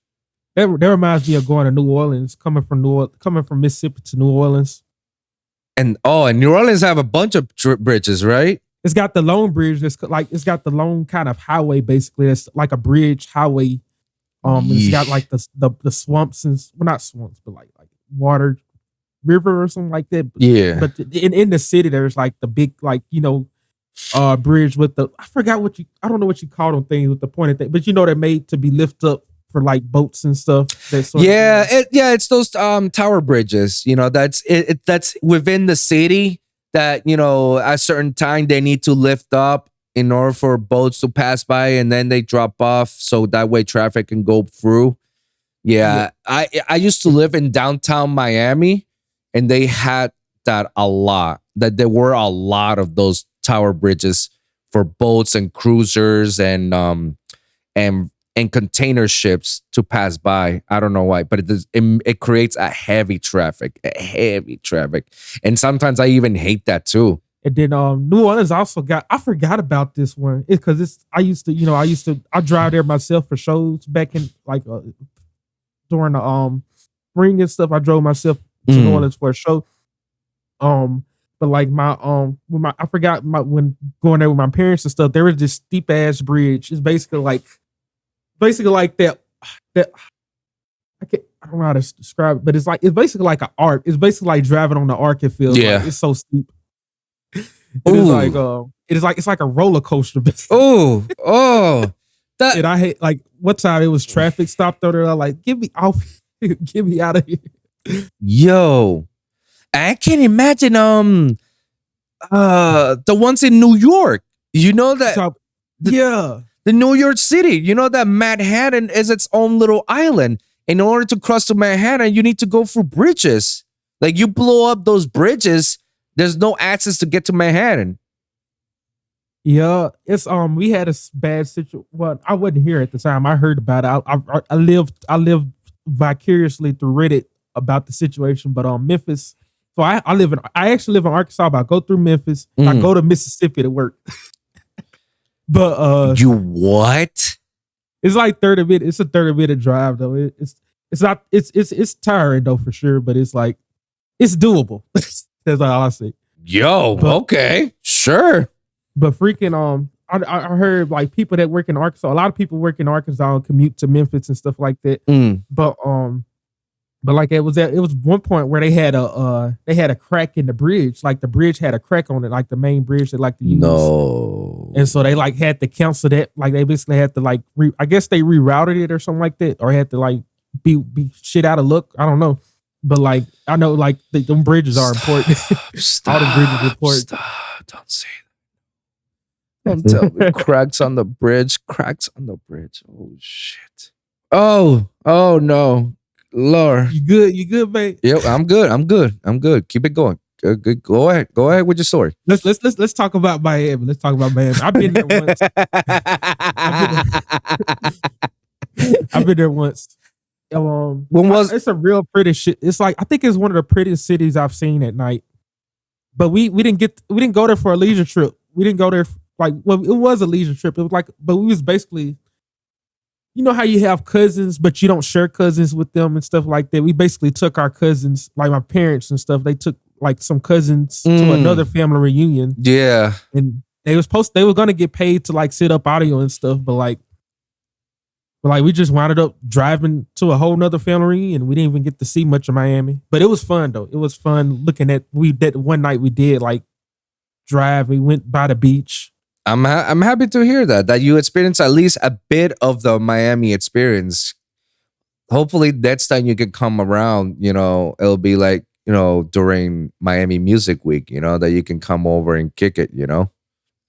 That reminds me of going to New Orleans, coming from Mississippi to New Orleans. And New Orleans have a bunch of bridges, right? It's got the Long Bridge. It's got the long kind of highway, basically. It's like a bridge highway. It's got like the swamps and not swamps, but like water, river or something like that. Yeah. But in the city, there's like the big bridge with I don't know what you call them things with the pointed thing, but they're made to be lifted up for like boats and stuff. It's those tower bridges. That's within the city that at a certain time they need to lift up in order for boats to pass by, and then they drop off so that way traffic can go through. Yeah. I used to live in downtown Miami, and they had that a lot. That there were a lot of those tower bridges for boats and cruisers and container ships to pass by. I don't know why, but it creates a heavy traffic, and sometimes I even hate that too. And then New Orleans also I forgot about this one. It's because I drive there myself for shows back in like during the spring and stuff. I drove myself to New Orleans for a show. But like I forgot when going there with my parents and stuff, there was this steep ass bridge. It's basically like that I don't know how to describe it, but it's basically like an arc. It's basically like driving on the arc. It feels like it's so steep. It's like a roller coaster. And I hate like what time it was traffic stopped over there. Like, get me off, get me out of here. Yo, I can't imagine the ones in New York. The New York City. That Manhattan is its own little island. In order to cross to Manhattan, you need to go through bridges. Like you blow up those bridges, there's no access to get to Manhattan. Yeah, it's we had a bad situation. Well, I wasn't here at the time. I heard about it. I lived vicariously through Reddit about the situation. But Memphis. So I actually live in Arkansas. But I go through Memphis. I go to Mississippi to work. But you what? It's like 30 minutes. It's a 30-minute drive though. It's tiring though for sure. But it's like it's doable. That's all I say. Yo, okay, sure. But freaking I heard like people that work in Arkansas. A lot of people work in Arkansas and commute to Memphis and stuff like that. But like it was one point where they had a crack in the bridge. Like the bridge had a crack on it, like the main bridge they like to use. No. And so they like had to cancel that. Like they basically had to like I guess they rerouted it or something like that, or had to like be shit out of luck. I don't know. But like I know like them bridges are important. All the bridges are important. Stop. Don't say that. Don't tell me cracks on the bridge. Cracks on the bridge. Oh shit. Oh no. Lord. You good, mate? Yep, I'm good. Keep it going. Good. Go ahead with your story. Let's talk about Miami. I've been there once. I've been there once. It's a real pretty shit. It's like I think it's one of the prettiest cities I've seen at night. But we didn't go there for a leisure trip. We didn't go there it was a leisure trip. It was like, but we was basically, you know how you have cousins, but you don't share cousins with them and stuff like that. We basically took our cousins, like my parents and stuff. They took like some cousins to another family reunion. Yeah, and they were gonna get paid to like set up audio and stuff, but we just wound up driving to a whole nother family reunion. We didn't even get to see much of Miami, but it was fun though. It was fun looking at that one night we did like drive. We went by the beach. I'm happy to hear that you experienced at least a bit of the Miami experience. Hopefully next time you can come around, it'll be like, during Miami Music Week, that you can come over and kick it,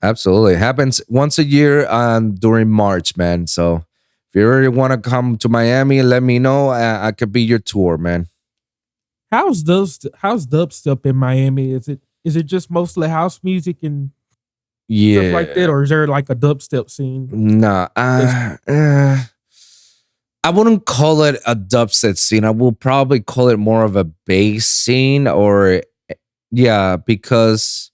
Absolutely. It happens once a year during March, man. So if you really want to come to Miami, let me know. I could be your tour, man. How's dubstep in Miami? Is it just mostly house music and stuff like that, or is there like a dubstep scene? Nah, I wouldn't call it a dubstep scene. I will probably call it more of a bass scene, because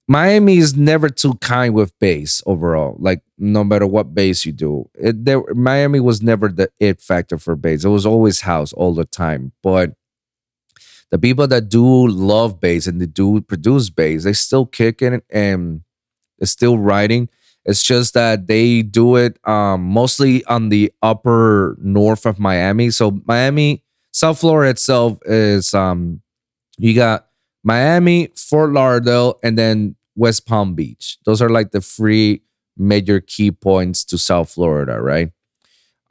Miami is never too kind with bass overall. Like no matter what bass you do, Miami was never the it factor for bass. It was always house all the time, but the people that do love bass and they do produce bass, they still kick it and they're still writing. It's just that they do it mostly on the upper north of Miami. So Miami, South Florida itself is you got Miami, Fort Lauderdale, and then West Palm Beach. Those are like the three major key points to South Florida, right?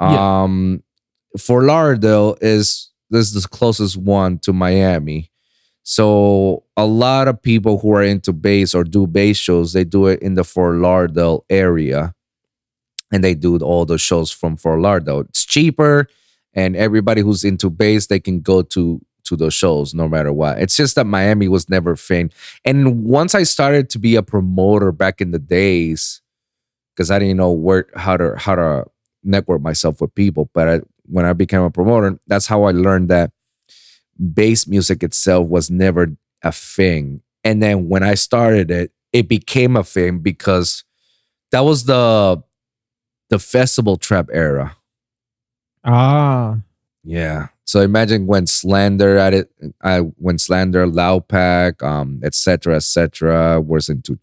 Yeah. Fort Lauderdale is the closest one to Miami. So a lot of people who are into bass or do bass shows, they do it in the Fort Lauderdale area. And they do all the shows from Fort Lauderdale. It's cheaper, and everybody who's into bass, they can go to those shows no matter what. It's just that Miami was never fan. And once I started to be a promoter back in the days, because I didn't know how to network myself with people, but when I became a promoter, that's how I learned that bass music itself was never a thing. And then when I started it became a thing because that was the festival trap era. Yeah. So imagine when Slander Loud Pack, etc., was into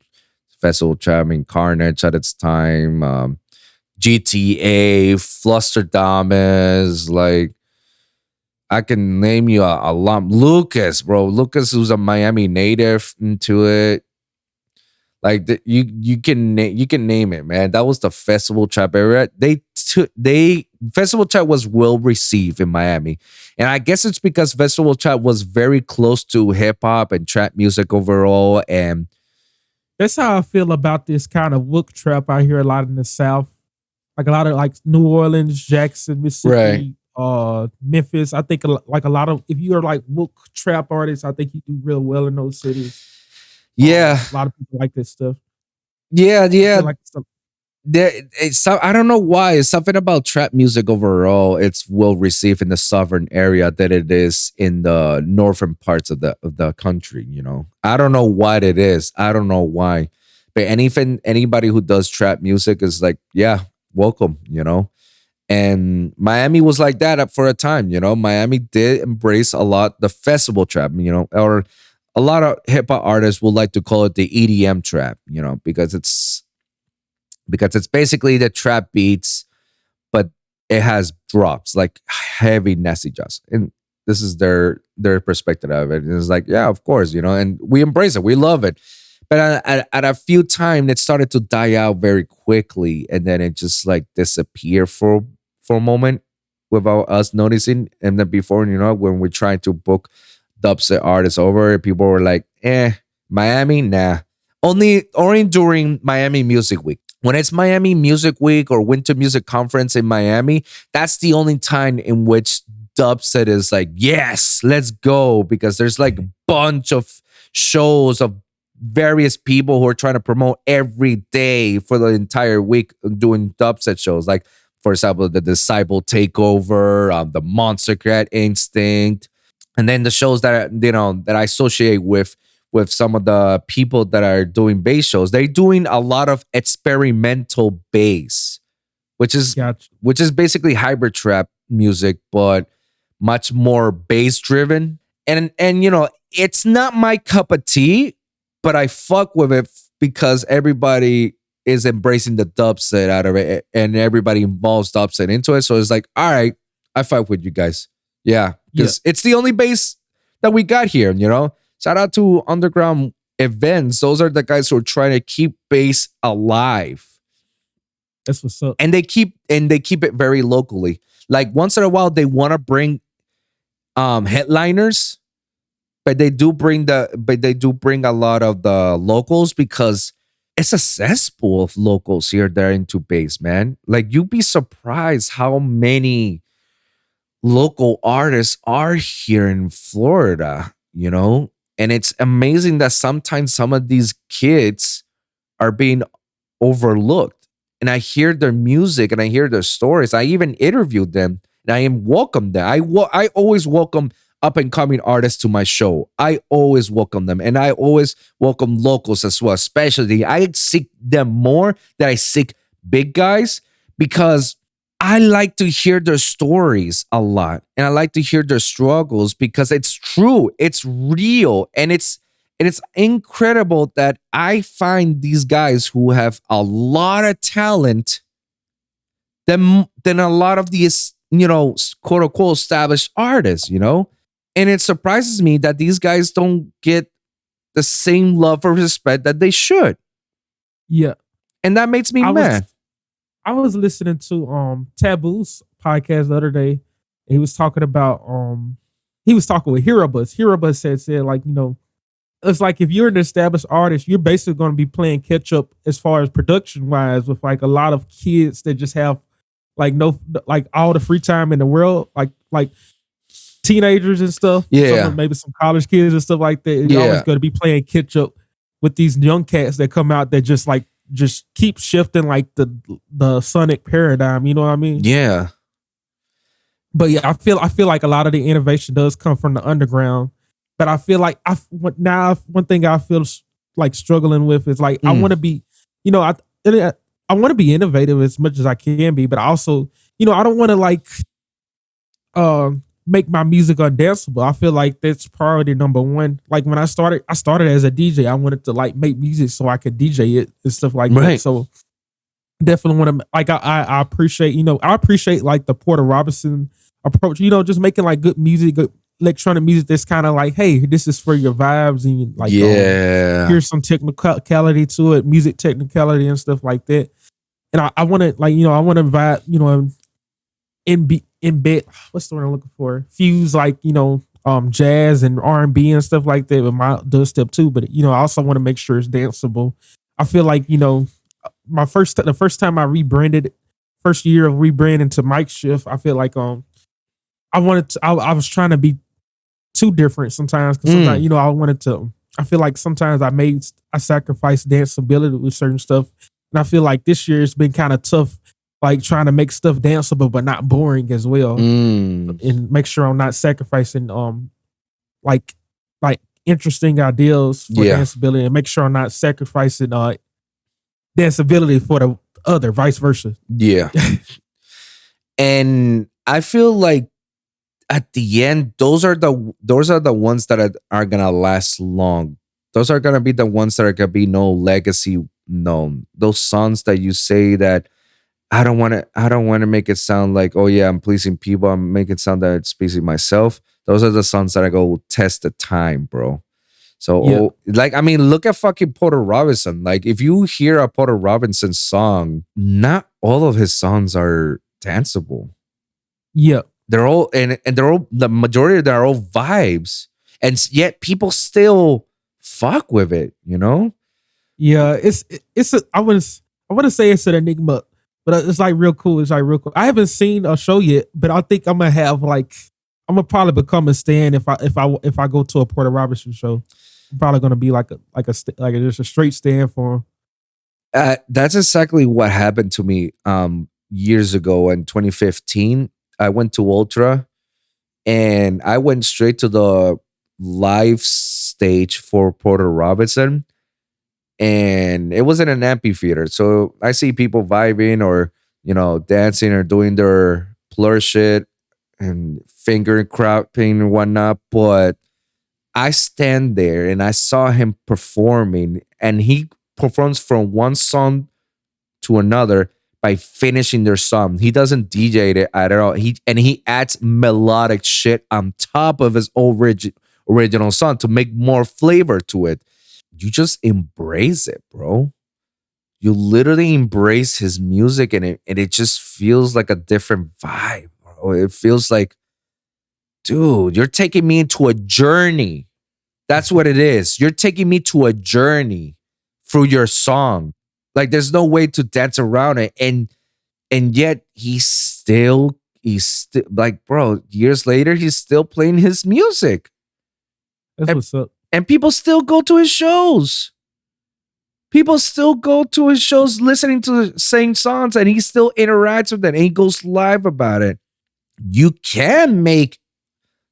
festival trap. I mean, Carnage at its time, GTA, Flusterdamas, like I can name you a lot. Lucas, bro. Lucas, who's a Miami native, into it. Like you can name it, man. That was the festival trap era. Festival trap was well received in Miami, and I guess it's because festival trap was very close to hip hop and trap music overall. And that's how I feel about this kind of wook trap I hear a lot in the South, like a lot of like New Orleans, Jackson, Mississippi. Right. Memphis. I think like a lot of, if you are like wook trap artists, I think you do real well in those cities. Yeah, a lot of people like this stuff. Yeah. I don't know why. It's something about trap music overall. It's well received in the southern area that it is in the northern parts of the country. I don't know what it is. I don't know why. But anybody who does trap music is like, yeah, welcome. And Miami was like that for a time, Miami did embrace a lot the festival trap, or a lot of hip hop artists would like to call it the EDM trap, because it's because it's basically the trap beats, but it has drops, like heavy nasty drops. And this is their perspective of it. And it's like, yeah, of course, and we embrace it. We love it. But at a few times, it started to die out very quickly, and then it just like disappeared for a moment without us noticing. And then before, when we tried to book dubstep artists over, people were like, Miami, nah. Only during Miami Music Week. When it's Miami Music Week or Winter Music Conference in Miami, that's the only time in which dubstep is like, yes, let's go, because there's like a bunch of shows of various people who are trying to promote every day for the entire week doing dubstep shows. Like, for example, the Disciple Takeover, the Monster Cat Instinct, and then the shows that that I associate with some of the people that are doing bass shows. They're doing a lot of experimental bass, which is Gotcha. which is basically hybrid trap music, but much more bass driven. And it's not my cup of tea, but I fuck with it because everybody is embracing the dubstep out of it, and everybody involves dubstep into it. So it's like, all right, I fuck with you guys. Yeah, because it's the only bass that we got here, Shout out to Underground Events. Those are the guys who are trying to keep bass alive. That's what's up. And they keep it very locally. Like, once in a while they want to bring headliners, but they do bring a lot of the locals, because it's a cesspool of locals here that are into bass, man. Like, you'd be surprised how many local artists are here in Florida, And it's amazing that sometimes some of these kids are being overlooked. And I hear their music and I hear their stories. I even interviewed them and I welcome them. I always welcome up and coming artists to my show. I always welcome them, and I always welcome locals as well. Especially, I seek them more than I seek big guys, because I like to hear their stories a lot, and I like to hear their struggles, because it's true, it's real, and it's incredible that I find these guys who have a lot of talent than a lot of these, quote unquote established artists, And it surprises me that these guys don't get the same love or respect that they should. Yeah. And that makes me mad. I was listening to Taboo's podcast the other day. He was talking about he was talking with Hero Buzz. Hero Buzz said like, it's like if you're an established artist, you're basically going to be playing catch up as far as production wise with like a lot of kids that just have like all the free time in the world, like teenagers and stuff. Yeah. Maybe some college kids and stuff like that. You're always going to be playing catch up with these young cats that come out that just keep shifting like the sonic paradigm. You know what I mean? Yeah. But yeah, I feel like a lot of the innovation does come from the underground. But I feel like one thing I feel like struggling with is like I want to be, I want to be innovative as much as I can be, but also, I don't want to like make my music undanceable. I feel like that's priority number one. Like when I started as a DJ. I wanted to like make music so I could DJ it and stuff like that. So definitely want to like I appreciate, I appreciate like the Porter Robinson approach, just making like good music, good electronic music that's kind of like, hey, this is for your vibes, and like here's some technicality to it, music technicality and stuff like that. And I want to like, I want to vibe, embed, what's the word I'm looking for? Fuse like, jazz and R&B and stuff like that with my dubstep too. But I also want to make sure it's danceable. I feel like, the first time I rebranded, first year of rebranding to MikeSh, I feel like I was trying to be too different sometimes, because sometimes, I feel like sometimes I sacrificed danceability with certain stuff. And I feel like this year it's been kind of tough, like trying to make stuff danceable but not boring as well, and make sure I'm not sacrificing like interesting ideals for danceability, and make sure I'm not sacrificing danceability for the other, vice versa. Yeah. And I feel like at the end, those are the ones that are gonna last long. Those are gonna be the ones that are gonna be no legacy known. Those songs that you say that I don't want to make it sound like, oh yeah, I'm pleasing people. I'm making it sound that it's pleasing myself. Those are the songs that I go test the time, bro. So, Yeah. like, I mean, look at fucking Porter Robinson. Like, if you hear a Porter Robinson song, not all of his songs are danceable. Yeah. They're all and they're all the majority of them are all vibes, and yet people still fuck with it. You know? Yeah. I wouldn't say it's an enigma, but it's like real cool. It's like real cool. I haven't seen a show yet, but I think I'm gonna probably become a stan if I go to a Porter Robinson show. I'm probably gonna be like just a straight stand for him. That's exactly what happened to me years ago in 2015. I went to Ultra and I went straight to the live stage for Porter Robinson. And it was in an amphitheater. So I see people vibing or, dancing or doing their plur shit and finger crapping and whatnot. But I stand there and I saw him performing, and he performs from one song to another by finishing their song. He doesn't DJ it at all. He adds melodic shit on top of his original song to make more flavor to it. You just embrace it, bro. You literally embrace his music, and it just feels like a different vibe, bro. It feels like, dude, you're taking me into a journey. That's what it is. You're taking me to a journey through your song. Like, there's no way to dance around it. And yet he's still like, bro, years later, he's still playing his music. That's what's up. And people still go to his shows. People still go to his shows listening to the same songs, and he still interacts with them, and he goes live about it. You can make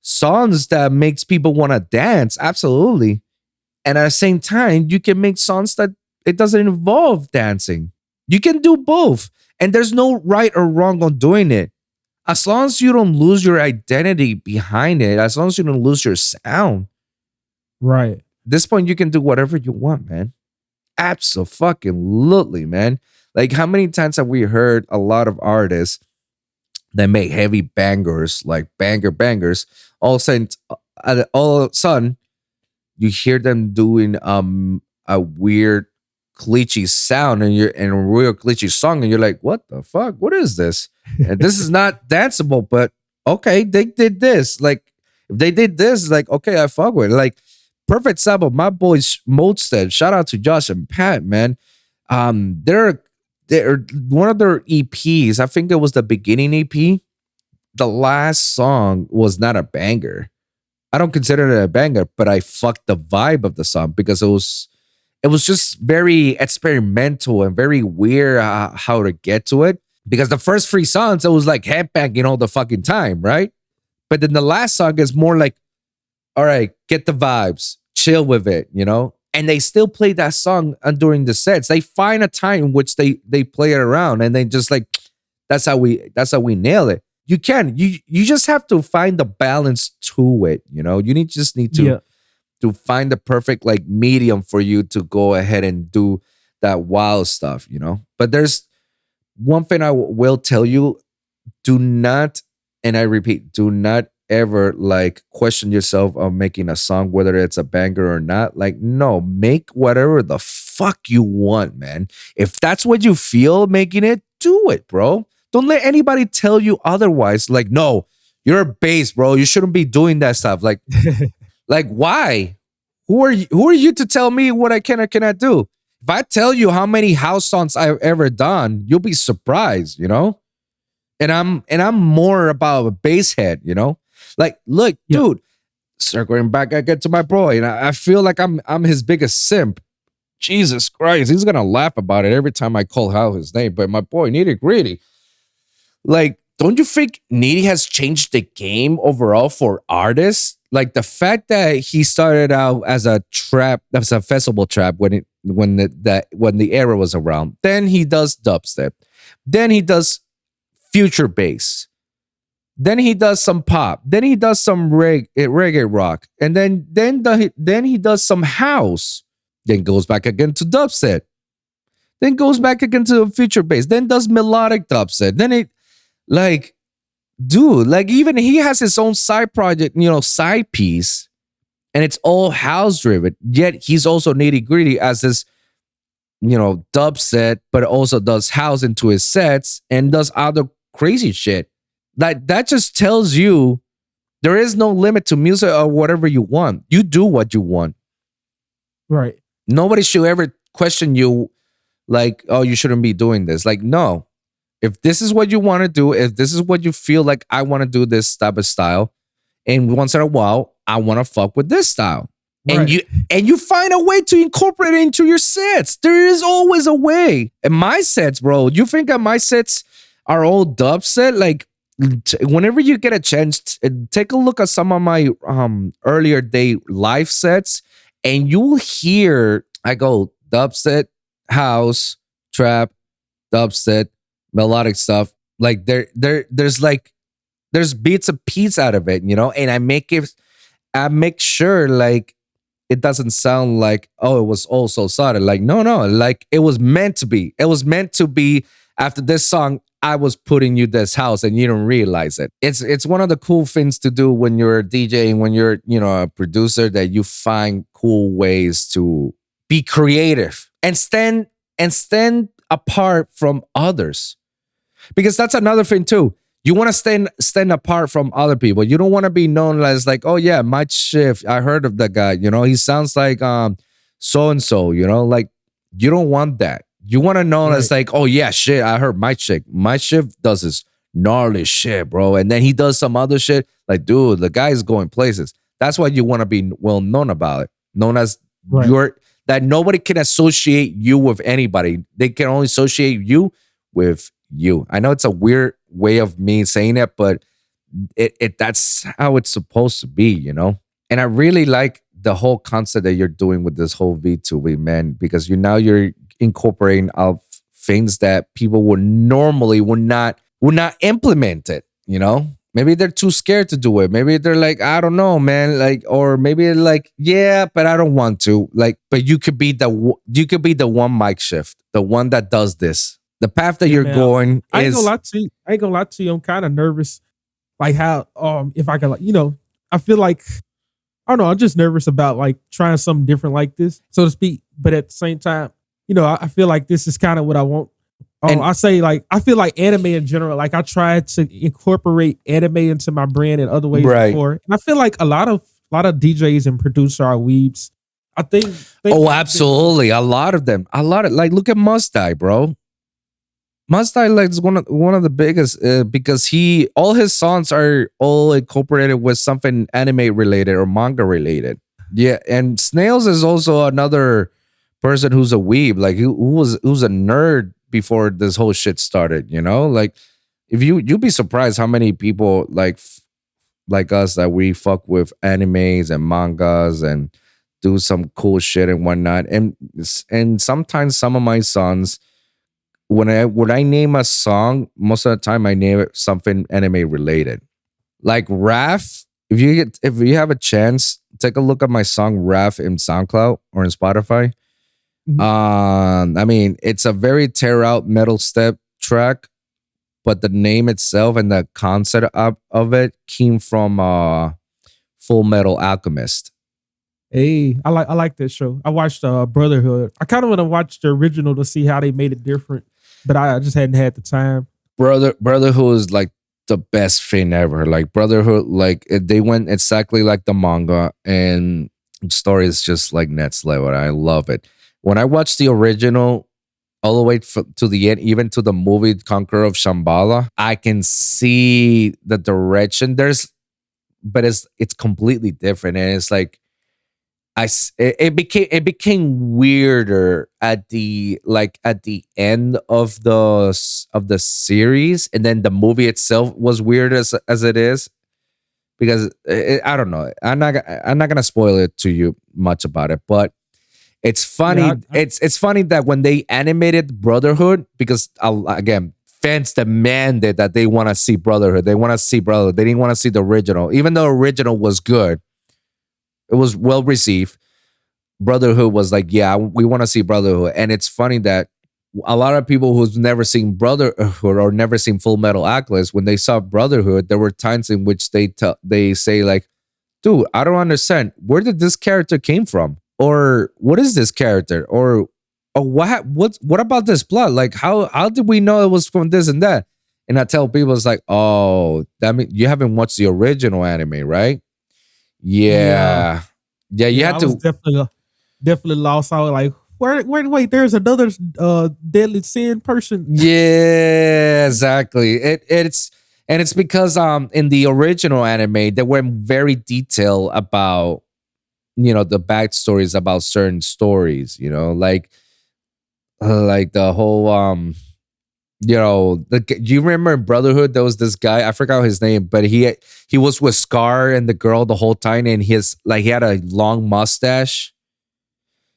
songs that makes people want to dance, absolutely. And at the same time, you can make songs that it doesn't involve dancing. You can do both. And there's no right or wrong on doing it. As long as you don't lose your identity behind it, as long as you don't lose your sound. Right. At this point, you can do whatever you want, man. Absolutely, man. Like, how many times have we heard a lot of artists that make heavy bangers, like bangers? All of a sudden, you hear them doing a weird glitchy sound and a real glitchy song, and you're like, what the fuck? What is this? And this is not danceable, but okay, they did this. Like, if they did this, like, okay, I fuck with it. Like, perfect example, my boys Modestead. Shout out to Josh and Pat, man. They're one of their EPs. I think it was the beginning EP. The last song was not a banger. I don't consider it a banger, but I fucked the vibe of the song because it was just very experimental and very weird how to get to it. Because the first three songs, it was like headbanging all the fucking time, right? But then the last song is more like, all right, get the vibes, chill with it, And they still play that song during the sets. They find a time in which they play it around, and they just like, that's how we nail it. You just have to find the balance to it, You just need to find the perfect like medium for you to go ahead and do that wild stuff, But there's one thing I will tell you: do not, and I repeat, do not ever like question yourself on making a song, whether it's a banger or not. Like, no, make whatever the fuck you want, man. If that's what you feel making it, do it, bro. Don't let anybody tell you otherwise. Like, no, you're a bass, bro. You shouldn't be doing that stuff. Like, like, why? Who are you to tell me what I can or cannot do? If I tell you how many house songs I've ever done, you'll be surprised, And I'm more about a bass head, Like, look, dude, circling back again to my boy, and I feel like I'm his biggest simp. Jesus Christ, he's gonna laugh about it every time I call out his name. But my boy, Nitty Gritty, like, don't you think Nitty has changed the game overall for artists? Like, the fact that he started out as a festival trap when the era was around. Then he does dubstep. Then he does future bass. Then he does some pop. Then he does some reggae rock. And then he does some house. Then goes back again to dubstep. then goes back again to the future bass, then does melodic dubstep, then it like, dude, like even he has his own side project, side piece, and it's all house driven. Yet he's also nitty gritty as this, dub set, but also does house into his sets and does other crazy shit. That just tells you there is no limit to music or whatever you want. You do what you want. Right. Nobody should ever question you like, oh, you shouldn't be doing this. Like, no. If this is what you want to do, if this is what you feel like I want to do this type of style, and once in a while, I want to fuck with this style. Right. And you find a way to incorporate it into your sets. There is always a way. And my sets, bro, you think that my sets are all dub set? Like, whenever you get a chance, take a look at some of my earlier day live sets, and you'll hear I go dubstep, house, trap, dubstep, melodic stuff. Like there's beats and pieces out of it, and I make sure like it doesn't sound like, oh, it was all so sudden. Like, no, like it was meant to be. It was meant to be. After this song, I was putting you this house and you don't realize it. It's one of the cool things to do when you're a DJ and when you're, a producer, that you find cool ways to be creative and stand apart from others. Because that's another thing too. You want to stand apart from other people. You don't want to be known as like, oh yeah, MikeSh, I heard of that guy. He sounds like so and so. Like you don't want that. You want to know as like, oh yeah, shit, I heard MikeSh. MikeSh does this gnarly shit, bro, and then he does some other shit. Like, dude, the guy is going places. That's why you want to be well known about it. Known as that nobody can associate you with anybody. They can only associate you with you. I know it's a weird way of me saying it, but it that's how it's supposed to be, And I really like the whole concept that you're doing with this whole Vtubing, man, because you're incorporating things that people would not implement it, Maybe they're too scared to do it. Maybe they're like, I don't know, man. Like, or maybe they're like, yeah, but I don't want to. Like, but you could be the one MikeSh, the one that does this. The path that you're going is. I ain't gonna lie to you. I'm kind of nervous, like how if I can, like, I feel like, I don't know. I'm just nervous about like trying something different like this, so to speak. But at the same time, I feel like this is kind of what I want. I feel like anime in general. Like I tried to incorporate anime into my brand in other ways before. And I feel like a lot of DJs and producers are weebs. I think oh, absolutely. A lot of them. Like look at Must Die, bro. Must Die like is one of the biggest because all his songs are all incorporated with something anime related or manga related. Yeah, and Snails is also another person who's a weeb, like who's a nerd before this whole shit started. Like if you'd be surprised how many people like us that we fuck with animes and mangas and do some cool shit and whatnot. And sometimes some of my songs, when I name a song, most of the time I name it something anime related. Like Raph, if you have a chance, take a look at my song Raph in SoundCloud or in Spotify. Mm-hmm. I mean, it's a very tear out metal step track, but the name itself and the concept of it came from Full Metal Alchemist. Hey, I like that show. I watched Brotherhood. I kind of want to watch the original to see how they made it different, but I just hadn't had the time. Brotherhood is like the best thing ever. Like Brotherhood, like they went exactly like the manga, and the story is just like next level. I love it. When I watched the original all the way to the end, even to the movie Conqueror of Shambhala, I can see the direction. But it's completely different, and it's like it became weirder at the end of the series, and then the movie itself was weird as it is, because I don't know. I'm not gonna spoil it to you much about it, but it's funny. Yeah, it's funny that when they animated Brotherhood, because again, fans demanded that they want to see Brotherhood. They want to see Brotherhood. They didn't want to see the original, even though the original was good. It was well received. Brotherhood was like, yeah, we want to see Brotherhood. And it's funny that a lot of people who's never seen Brotherhood or never seen Full Metal Alchemist, when they saw Brotherhood, there were times in which they say like, dude, I don't understand. Where did this character came from? Or what is this character? Or what about this plot? Like how did we know it was from this and that? And I tell people it's like, oh, that mean you haven't watched the original anime, right? Yeah. Yeah. Yeah, you Yeah, had I was to. definitely lost. I was like, wait, there's another deadly sin person. Yeah, exactly. It's because in the original anime they were very detailed about the backstories about certain stories, like the whole do you remember in Brotherhood there was this guy, I forgot his name, but he was with Scar and the girl the whole time, and he had a long mustache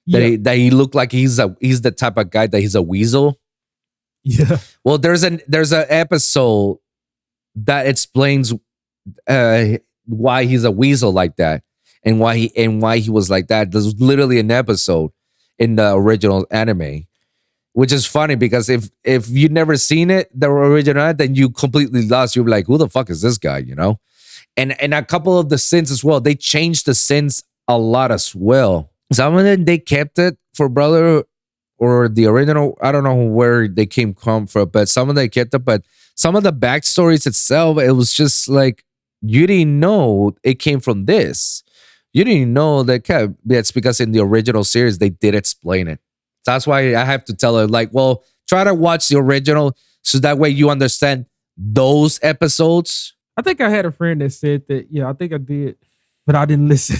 Yeah, that he looked like he's the type of guy that he's a weasel. yeah, Well, there's an episode that explains why he's a weasel like that, and why he was like that. There's literally an episode in the original anime, which is funny because if you've never seen it, the original, then you completely lost. You're like, who the fuck is this guy? And a couple of the sins as well. They changed the sins a lot as well. Some of them they kept it for Brother or the original. I don't know where they came from, but some of them kept it. But some of the backstories itself, it was just like you didn't know it came from this. You didn't know that. That's because in the original series they did explain it. That's why I have to tell her, like, well, try to watch the original so that way you understand those episodes. I think I had a friend that said that. Yeah, I think I did, but I didn't listen.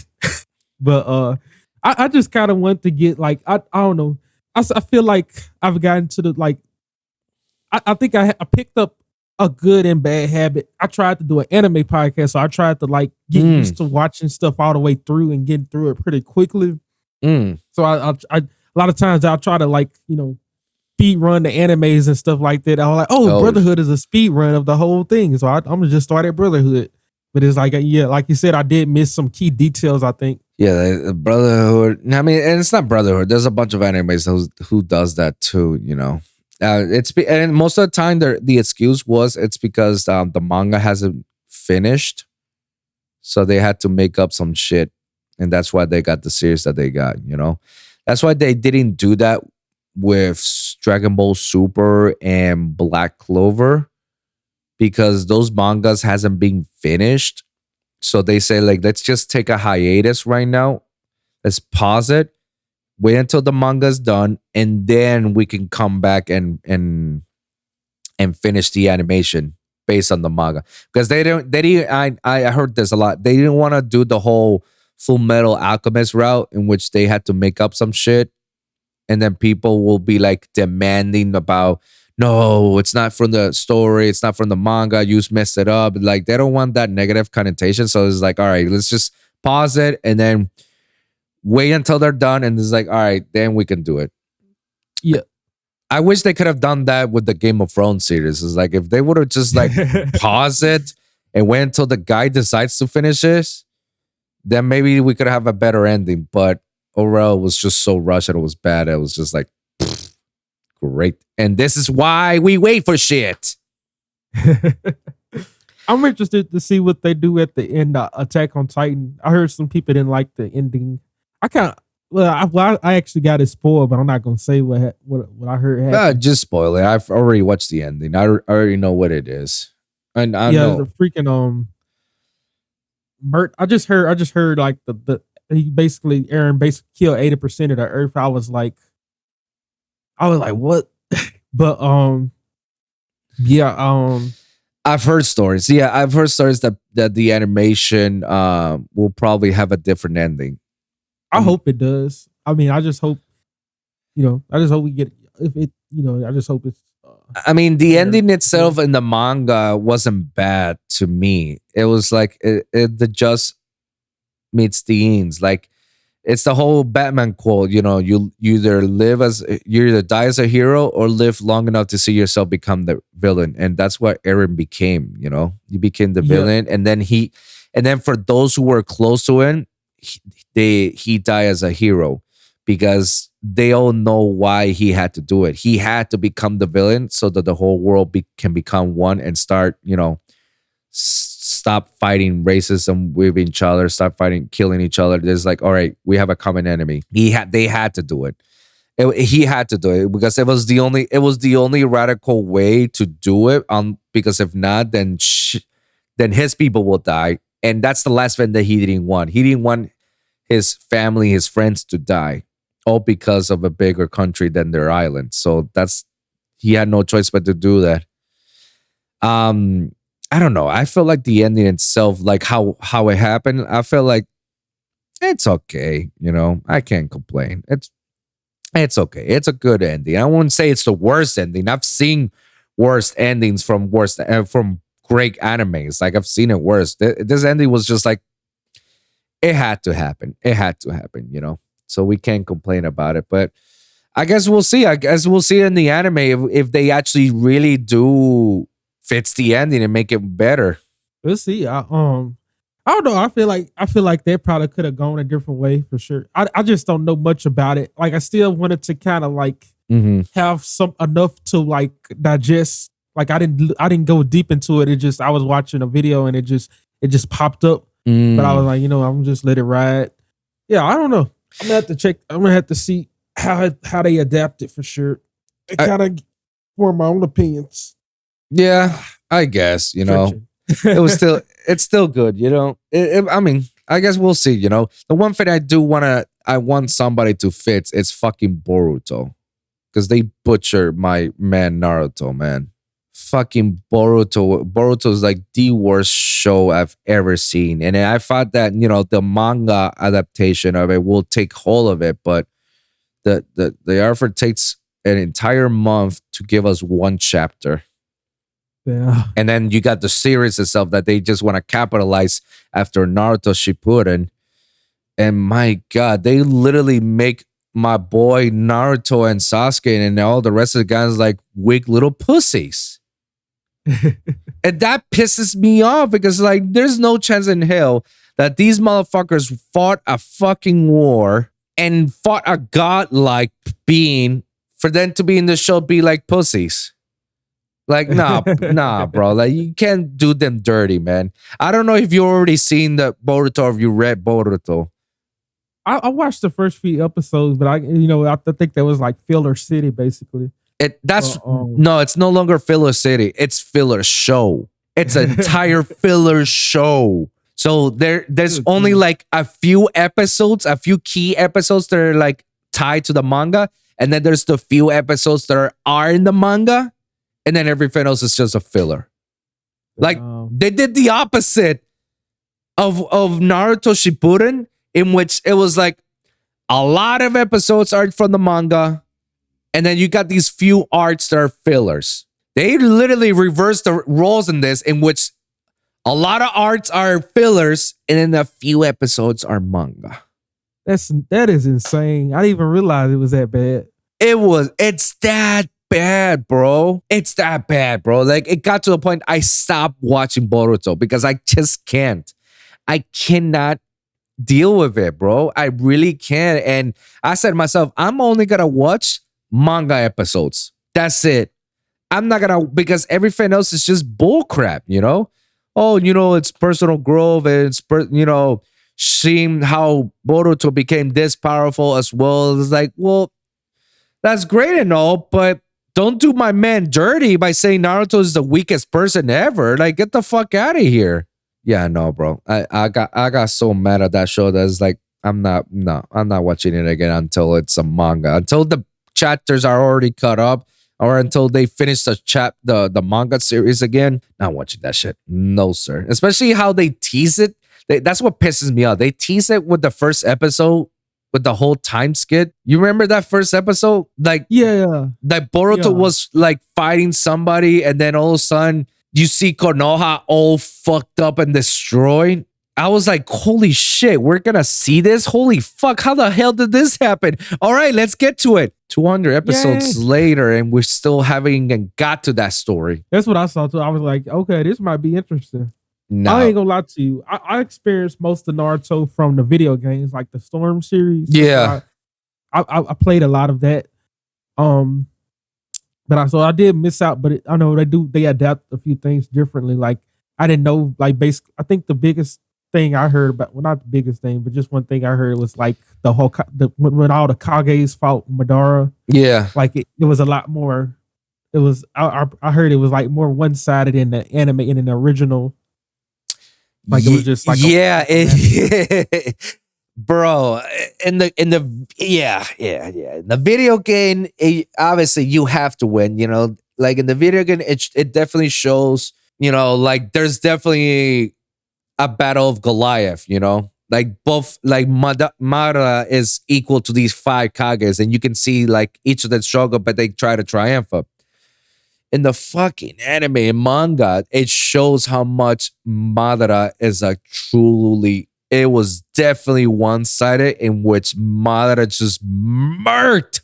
But I just kind of want to get like I don't know. I feel like I've gotten to the like. I think I picked up a good and bad habit. I tried to do an anime podcast, so I tried to like get used to watching stuff all the way through and getting through it pretty quickly. So I a lot of times I'll try to like speed run the animes and stuff like that. I'm like, oh, Brotherhood is a speed run of the whole thing, so I'm gonna just start at Brotherhood. But it's like, yeah, like you said, I did miss some key details, I think. Yeah, the Brotherhood. I mean, and it's not Brotherhood. There's a bunch of animes who does that too. And most of the time, the excuse was it's because the manga hasn't finished, so they had to make up some shit, and that's why they got the series that they got. That's why they didn't do that with Dragon Ball Super and Black Clover, because those mangas hasn't been finished. So they say like, let's just take a hiatus right now. Let's pause it, wait until the manga's done, and then we can come back and finish the animation based on the manga. Because they didn't. I heard this a lot. They didn't want to do the whole Full Metal Alchemist route in which they had to make up some shit, and then people will be like demanding about, no, it's not from the story, it's not from the manga, you messed it up. Like they don't want that negative connotation. So it's like, all right, let's just pause it and then wait until they're done. And it's like, all right, then we can do it. Yeah. I wish they could have done that with the Game of Thrones series. It's like if they would have just like paused it and wait until the guy decides to finish this, then maybe we could have a better ending. But overall, it was just so rushed and it was bad. It was just like, great. And this is why we wait for shit. I'm interested to see what they do at the end of Attack on Titan. I heard some people didn't like the ending. I actually got it spoiled, but I'm not gonna say what I heard happened. Just spoil it. I've already watched the ending. I already know what it is. And I know the freaking Mert. I just heard like the he basically Eren basically killed 80% of the Earth. I was like, what? But yeah, I've heard stories. Yeah, I've heard stories that the animation will probably have a different ending. I hope it does. I mean, I just hope, I just hope we get if it, I just hope it's. I mean, the ending itself in the manga wasn't bad to me. It was like the just meets the ends. Like it's the whole Batman quote. You either die as a hero or live long enough to see yourself become the villain, and that's what Eren became. He became the villain, and then for those who were close to him, he died as a hero. because they all know why he had to do it. He had to become the villain so that the whole world can become one and start, stop fighting racism with each other, stop fighting, killing each other. There's like, all right, we have a common enemy. They had to do it. He had to do it because it was the only radical way to do it. Because if not, then his people will die, and that's the last event that he didn't want. He didn't want his family, his friends to die, all because of a bigger country than their island. So he had no choice but to do that. I don't know. I feel like the ending itself, like how it happened, I feel like it's okay. I can't complain. It's okay. It's a good ending. I wouldn't say it's the worst ending. I've seen worst endings from great animes. Like I've seen it worse. This ending was just like, it had to happen. It had to happen, So we can't complain about it. But I guess we'll see. I guess we'll see in the anime if they actually really do fix the ending and make it better. We'll see. I don't know. I feel like they probably could have gone a different way for sure. I just don't know much about it. Like I still wanted to kind of like have some enough to like digest. Like I didn't go deep into it. I was watching a video and it just popped up. But I was like, I'm just let it ride. Yeah, I don't know. I'm gonna have to check. I'm gonna have to see how they adapt it for sure. I kind of form my own opinions. Yeah, I guess it's still good, I mean, I guess we'll see. The one thing I want somebody to fix is fucking Boruto, because they butcher my man Naruto, man. Fucking Boruto is like the worst show I've ever seen, and I thought that the manga adaptation of it will take hold of it, but the effort takes an entire month to give us one chapter. Yeah. And then you got the series itself that they just want to capitalize after Naruto Shippuden. And my God, they literally make my boy Naruto and Sasuke and all the rest of the guys like weak little pussies. And that pisses me off because like there's no chance in hell that these motherfuckers fought a fucking war and fought a godlike being for them to be in the show be like pussies. Like, nah, bro. Like, you can't do them dirty, man. I don't know if you already seen the Boruto or if you read Boruto. I watched the first few episodes, but I think that was like Filler City, basically. No, it's no longer Filler City. It's Filler Show. It's an entire filler show. So there's only like a few key episodes that are like tied to the manga, and then there's the few episodes that are in the manga. And then everything else is just a filler. Like they did the opposite of Naruto Shippuden, in which it was like a lot of episodes are from the manga, and then you got these few arcs that are fillers. They literally reversed the roles in this, in which a lot of arcs are fillers, and then a few episodes are manga. That is insane. I didn't even realize it was that bad. It's that bad, bro. It's that bad, bro. Like it got to the point I stopped watching Boruto because I just can't. I cannot deal with it, bro. I really can't. And I said to myself, I'm only gonna watch manga episodes. That's it. I'm not gonna, because everything else is just bullcrap, Oh, it's personal growth, and it's seeing how Boruto became this powerful as well. It's like, well, that's great and all, but don't do my man dirty by saying Naruto is the weakest person ever. Like, get the fuck out of here. Yeah, no, bro. I got so mad at that show that it's like, I'm not watching it again until it's a manga. Until the chapters are already cut up, or until they finish the manga series again. Not watching that shit. No, sir. Especially how they tease it. That's what pisses me off. They tease it with the first episode, with the whole time skit. You remember that first episode? Like, yeah. That Boruto was like fighting somebody, and then all of a sudden you see Konoha all fucked up and destroyed. I was like, holy shit, we're gonna see this? Holy fuck, how the hell did this happen? All right, let's get to it. 200 episodes later, and we still haven't even got to that story. That's what I saw too. I was like, okay, this might be interesting. No. I ain't gonna lie to you. I experienced most of Naruto from the video games, like the Storm series. Yeah. I played a lot of that. But I did miss out. But I know they adapt a few things differently. Like I didn't know. Like basically, I think the biggest thing I heard about, well, not the biggest thing, but just one thing I heard was like the whole when all the Kages fought Madara. Yeah, like it was a lot more. It was I heard it was like more one sided in the anime and in the original. Like it was just like bro. In the yeah. In the video game, obviously you have to win. You know, like in the video game, it definitely shows. You know, like there's definitely a battle of Goliath. You know, like both like Mara is equal to these 5 Kages, and you can see like each of them struggle, but they try to triumph. In the fucking anime and manga, it shows how much Madara is a truly. It was definitely one-sided, in which Madara just murked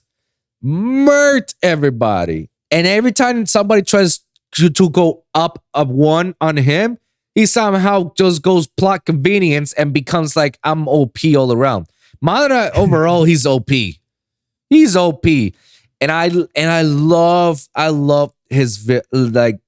everybody. And every time somebody tries to go up one on him, he somehow just goes plot convenience and becomes like, I'm OP all around. Madara overall, he's OP. He's OP. And I love his like,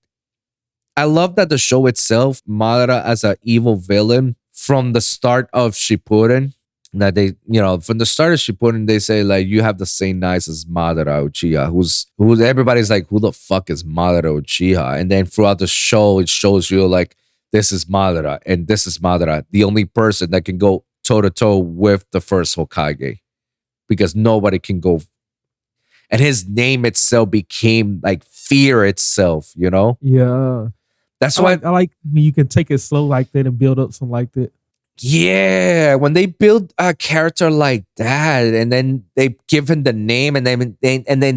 I love that the show itself, Madara as an evil villain from the start of Shippuden, that they, you know, from the start of Shippuden, they say like, you have the same eyes as Madara Uchiha, who's everybody's like, who the fuck is Madara Uchiha? And then throughout the show, it shows you like, this is Madara, and this is Madara, the only person that can go toe to toe with the first Hokage, because nobody can go. And his name itself became like fear itself, you know? Yeah. That's why I like when you can take it slow like that and build up something like that. Yeah, when they build a character like that, and then they give him the name, and then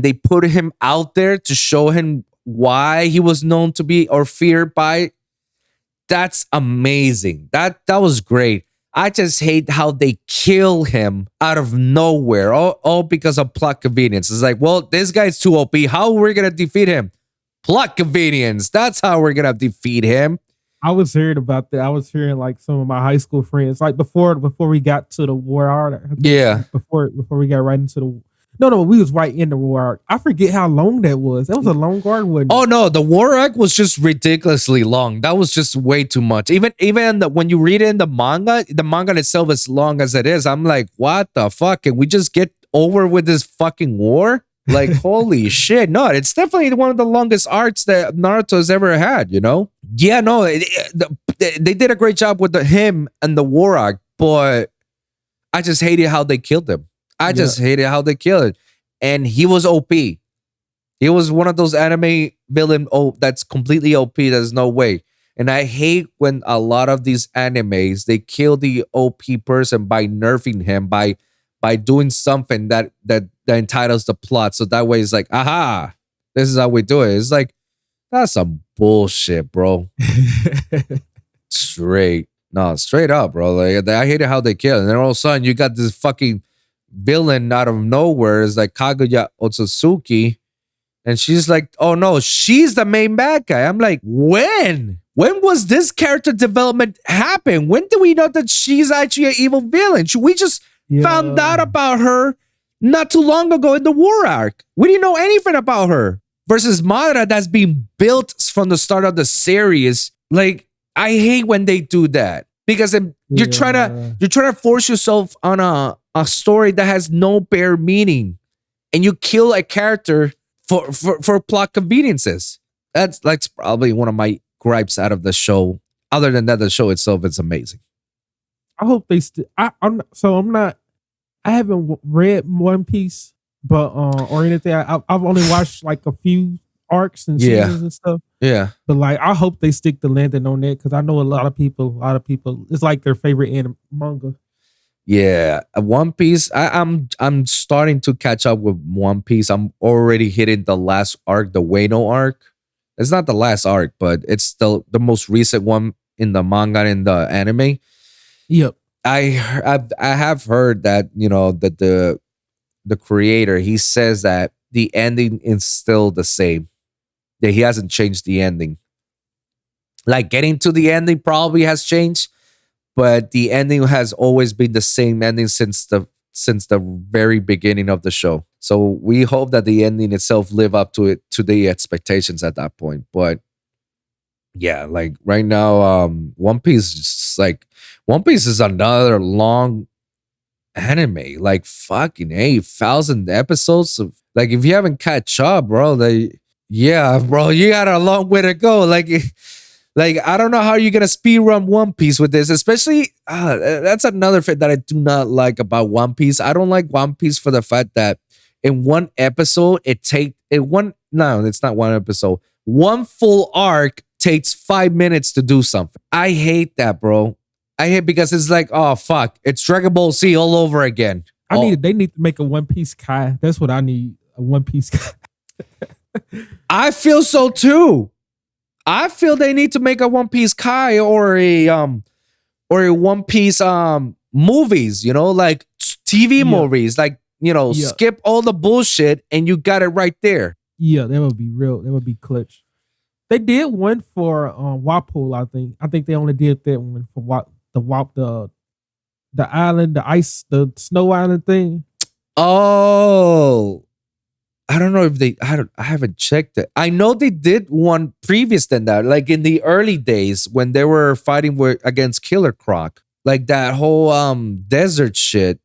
they put him out there to show him why he was known to be or feared by. That's amazing. That was great. I just hate how they kill him out of nowhere, all because of plot convenience. It's like, well, this guy's too OP. How are we gonna defeat him? Plot convenience. That's how we're gonna defeat him. I was hearing about that. I was hearing like some of my high school friends, like before we got to the war arc. Yeah. Before we got right into the no, we was right in the war arc. I forget how long that was. That was a long arc, wasn't it? Oh no, the war arc was just ridiculously long. That was just way too much. Even when you read it in the manga itself, as long as it is, I'm like, what the fuck? Can we just get over with this fucking war? Like, holy shit. No, it's definitely one of the longest arcs that Naruto has ever had, you know? Yeah, no, they did a great job with him and the war arc, but I just hated how they killed him. I just hated how they killed it. And he was OP. He was one of those anime villain that's completely OP. There's no way. And I hate when a lot of these animes, they kill the OP person by nerfing him, by doing something that entitles the plot. So that way it's like, aha, this is how we do it. It's like, that's some bullshit, bro. Straight up, bro. Like, I hated how they killed. And then all of a sudden you got this fucking villain out of nowhere. It's like Kaguya Otsutsuki, and she's like, oh no, she's the main bad guy. I'm like, when was this character development happen? When do we know that she's actually an evil villain? We just found out about her not too long ago in the war arc. We didn't know anything about her. Versus Madara, that's being built from the start of the series. Like, I hate when they do that, because you're trying to force yourself on a story that has no bare meaning, and you kill a character for plot conveniences. That's probably one of my gripes out of the show. Other than that, the show itself is amazing. I hope they still. I haven't read One Piece, but or anything. I've only watched like a few arcs and seasons and stuff. Yeah, but like I hope they stick the landing on that, because I know a lot of people. It's like their favorite manga. Yeah, One Piece. I'm starting to catch up with One Piece. I'm already hitting the last arc, the Wano arc. It's not the last arc, but it's still the most recent one in the manga and the anime. Yep. I have heard that, you know, that the creator, he says that the ending is still the same. That he hasn't changed the ending. Like, getting to the ending probably has changed, but the ending has always been the same ending since since the very beginning of the show. So we hope that the ending itself live up to the expectations at that point. But yeah, like right now, One Piece is just like One Piece is another long anime, like fucking 8,000 episodes of, like, if you haven't catch up, bro, yeah, bro, you got a long way to go. Like I don't know how you're gonna speed run One Piece with this, especially that's another thing that I do not like about One Piece. I don't like One Piece for the fact that in one episode it's not one episode. One full arc takes 5 minutes to do something. I hate that, bro. I hate because it's like, oh fuck, it's Dragon Ball Z all over again. They need to make a One Piece Kai. That's what I need. A One Piece Kai. I feel so too. I feel they need to make a One Piece Kai or a One Piece movies, like TV movies, like, skip all the bullshit and you got it right there. Yeah, that would be real. That would be clutch. They did one for Wapol, I think. I think they only did that one for the island, the snow island thing. Oh, I don't know if I haven't checked it. I know they did one previous than that, like in the early days when they were fighting against Killer Croc, like that whole desert shit.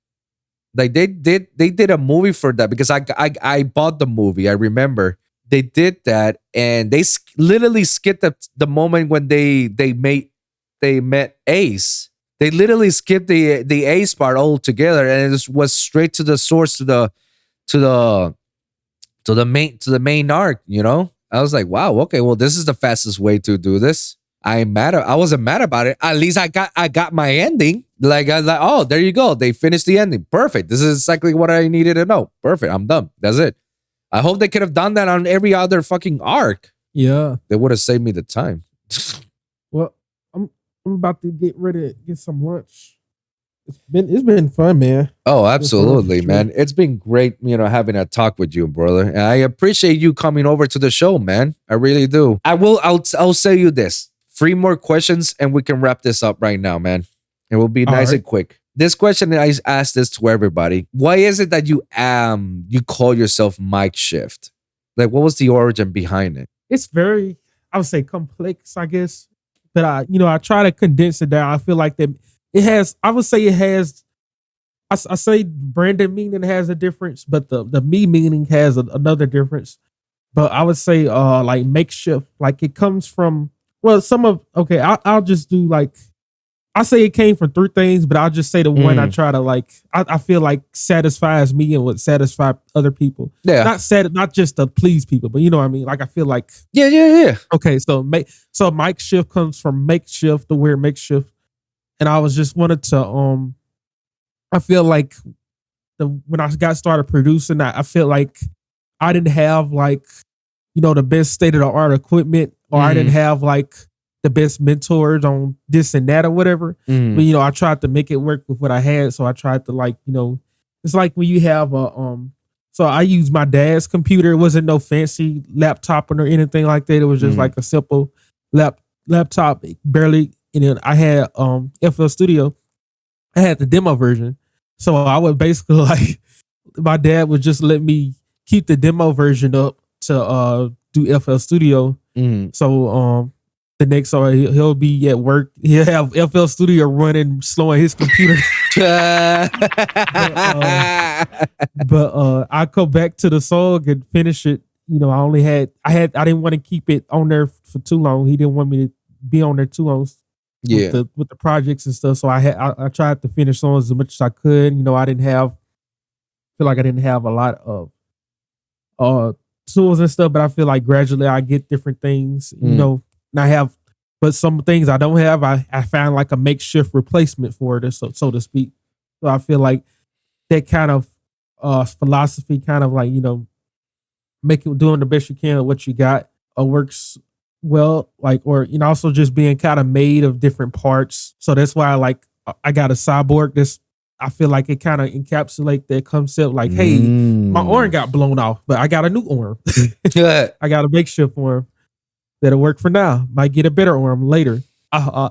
Like they did a movie for that because I bought the movie. I remember they did that, and they literally skipped the moment when they met Ace. They literally skipped the Ace part altogether, and it was straight to the source, to the main arc. I was like, wow, okay, well, this is the fastest way to do this. I wasn't mad about it. At least I got my ending. Like I was like, oh, there you go. They finished the ending. Perfect. This is exactly what I needed to know. Perfect. I'm done. That's it. I hope they could have done that on every other fucking arc. Yeah. They would have saved me the time. Well, I'm about to get ready to get some lunch. It's been fun, man. Oh, absolutely, man. It's been great, having a talk with you, brother. And I appreciate you coming over to the show, man. I really do. I'll say you this. 3 more questions and we can wrap this up right now, man. It will be nice and quick. This question, I ask this to everybody. Why is it that you call yourself MikeSh? Like, what was the origin behind it? It's very, I would say, complex, I guess. But I try to condense it down. I feel like that it has, I would say it has, I say branded meaning has a difference, but the me meaning has another difference. But I would say like MikeSh, like it comes from, well, I'll just do like, I say it came from 3 things, but I'll just say the one I try to like, I feel like satisfies me and would satisfy other people. Yeah. Not just to please people, but you know what I mean? Like I feel like. Yeah. Okay, so MikeSh comes from makeshift, the word makeshift. And I was just wanted to, I feel like when I got started producing, I feel like I didn't have like, the best state of the art equipment, or I didn't have like the best mentors on this and that or whatever. But I tried to make it work with what I had. So I tried to like, it's like when you have so I used my dad's computer. It wasn't no fancy laptop or anything like that. It was just like a simple laptop, barely. And then I had FL Studio. I had the demo version. So I would basically like, my dad would just let me keep the demo version up to do FL Studio. So the next he'll be at work. He'll have FL Studio running, slowing his computer. but I go back to the song and finish it. I didn't want to keep it on there for too long. He didn't want me to be on there too long. Yeah, with the projects and stuff. So I tried to finish songs as much as I could. I didn't have a lot of tools and stuff, but I feel like gradually I get different things. And I have, but some things I don't have. I found like a makeshift replacement for it, so to speak. So I feel like that kind of philosophy, kind of like doing the best you can with what you got, works well, like, or also just being kind of made of different parts. So that's why I got a cyborg. I feel like it kind of encapsulate that concept. Like, hey, my arm got blown off, but I got a new arm. I got a makeshift arm that'll work for now. Might get a better arm later. I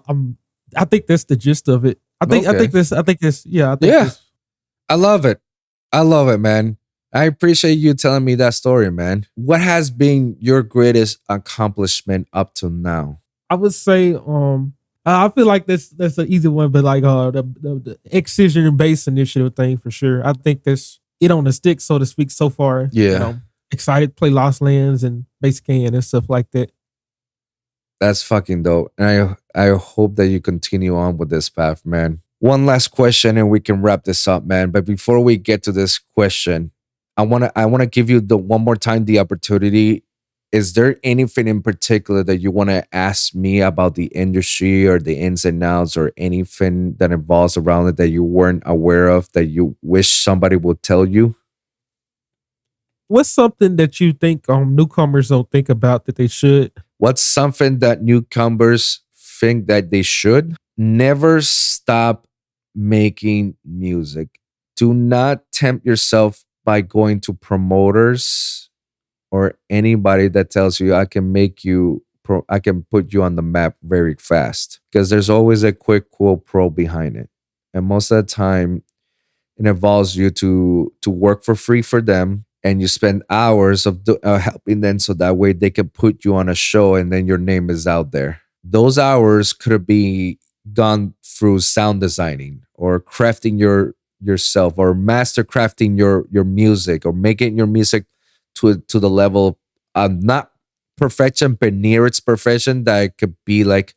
think that's the gist of it. I think this. I love it. I love it, man. I appreciate you telling me that story, man. What has been your greatest accomplishment up to now? I would say, I feel like that's an easy one, but like the Excision bass initiative thing for sure. I think that's it on the stick, so to speak, so far. Yeah. Excited to play Lost Lands and Bass Can and stuff like that. That's fucking dope. And I hope that you continue on with this path, man. One last question and we can wrap this up, man. But before we get to this question, I wanna give you the one more time the opportunity. Is there anything in particular that you want to ask me about the industry or the ins and outs or anything that involves around it that you weren't aware of that you wish somebody would tell you? What's something that you think newcomers don't think about that they should? What's something that newcomers think that they should? Never stop making music. Do not tempt yourself by going to promoters or anybody that tells you I can put you on the map very fast because there's always a quick quote pro behind it. And most of the time it involves you to work for free for them and you spend hours of helping them so that way they can put you on a show and then your name is out there. Those hours could be done through sound designing or crafting yourself or master crafting your music or making your music to the level of not perfection but near its perfection that it could be like,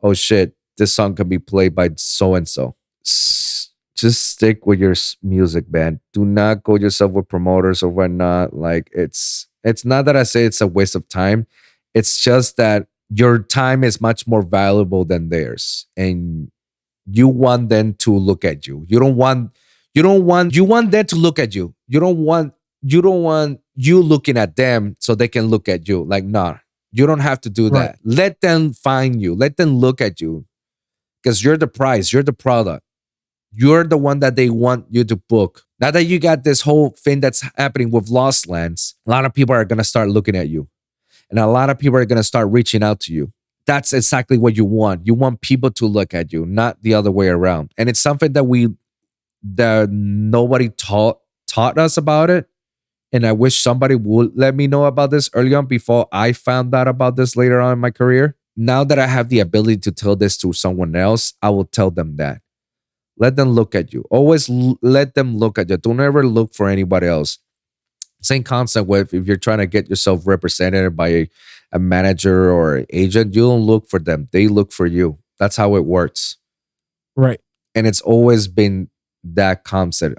oh shit, this song can be played by so and so. Just stick with your music, man. Do not go yourself with promoters or whatnot. Like it's not that I say it's a waste of time. It's just that your time is much more valuable than theirs, and you want them to look at you. You want them to look at you. You don't want you looking at them so they can look at you. Like, nah, you don't have to do Right. that. Let them find you. Let them look at you because you're the prize. You're the product. You're the one that they want you to book. Now that you got this whole thing that's happening with Lost Lands, a lot of people are gonna start looking at you, and a lot of people are gonna start reaching out to you. That's exactly what you want. You want people to look at you, not the other way around. And it's something that nobody taught us about it. And I wish somebody would let me know about this early on before I found out about this later on in my career. Now that I have the ability to tell this to someone else, I will tell them that. Let them look at you. Always let them look at you. Don't ever look for anybody else. Same concept with if you're trying to get yourself represented by a manager or an agent, you don't look for them. They look for you. That's how it works. Right. And it's always been that concept.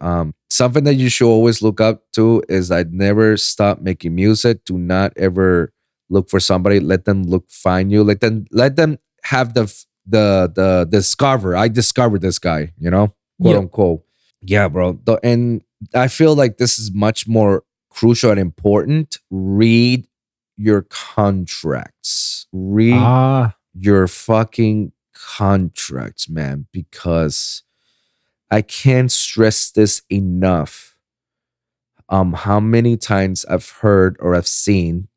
Something that you should always look up to is I never stop making music. Do not ever look for somebody. Let them find you. Let them have the discover. I discovered this guy, quote Yep. unquote. Yeah, bro. And I feel like this is much more crucial and important. Read your contracts. Read your fucking contracts, man, because I can't stress this enough. How many times I've heard or I've seen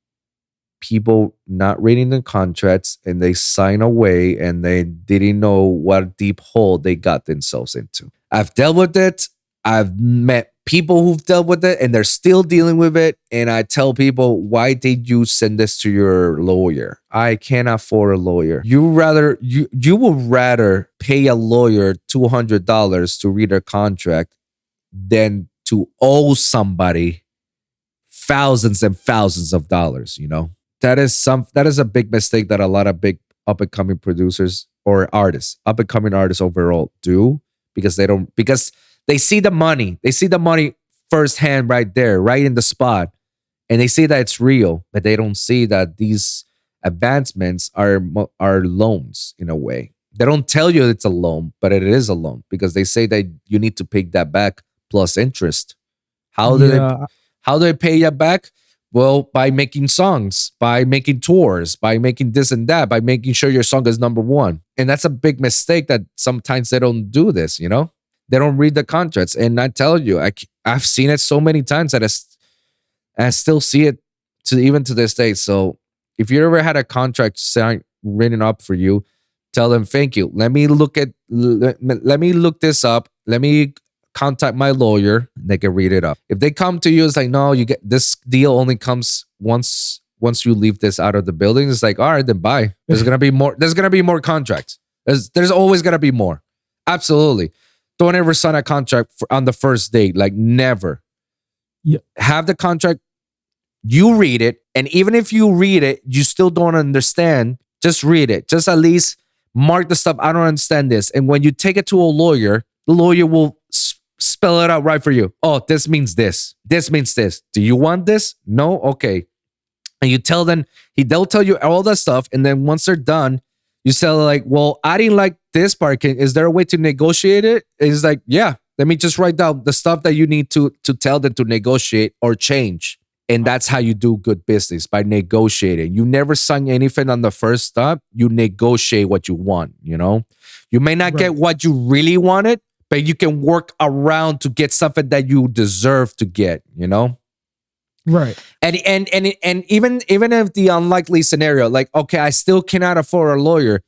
people not reading the contracts and they sign away and they didn't know what deep hole they got themselves into. I've dealt with it. I've met people who've dealt with it and they're still dealing with it. And I tell people, why did you send this to your lawyer? I can't afford a lawyer. You would rather pay a lawyer $200 to read a contract than to owe somebody thousands and thousands of dollars. That is a big mistake that a lot of big up and coming producers or artists, up and coming artists overall do because they see the money. They see the money firsthand right there, right in the spot. And they see that it's real, but they don't see that these advancements are loans in a way. They don't tell you it's a loan, but it is a loan because they say that you need to pay that back plus interest. How do they pay you back? Well, by making songs, by making tours, by making this and that, by making sure your song is number one. And that's a big mistake that sometimes they don't do this, They don't read the contracts. And I tell you, I've seen it so many times that I still see it even to this day. So if you ever had a contract signed, written up for you, tell them, thank you. Let me look this up. Let me contact my lawyer. They can read it up. If they come to you, it's like, no, you get this deal only comes once you leave this out of the building. It's like, all right, then bye. There's gonna be more. There's gonna be more contracts. There's always gonna be more. Absolutely. Don't ever sign a contract on the first date. Like never. Yeah. Have the contract. You read it, and even if you read it, you still don't understand. Just read it. Just at least mark the stuff. I don't understand this. And when you take it to a lawyer, the lawyer will spell it out right for you. Oh, this means this. This means this. Do you want this? No? Okay. And you tell them, they'll tell you all that stuff. And then once they're done, you say like, well, I didn't like this part. Is there a way to negotiate it? It's like, yeah, let me just write down the stuff that you need to tell them to negotiate or change. And that's how you do good business, by negotiating. You never sign anything on the first step. You negotiate what you want, you know? You may not get what you really wanted, but you can work around to get something that you deserve to get, you know? Right. And even if the unlikely scenario, like, okay, I still cannot afford a lawyer,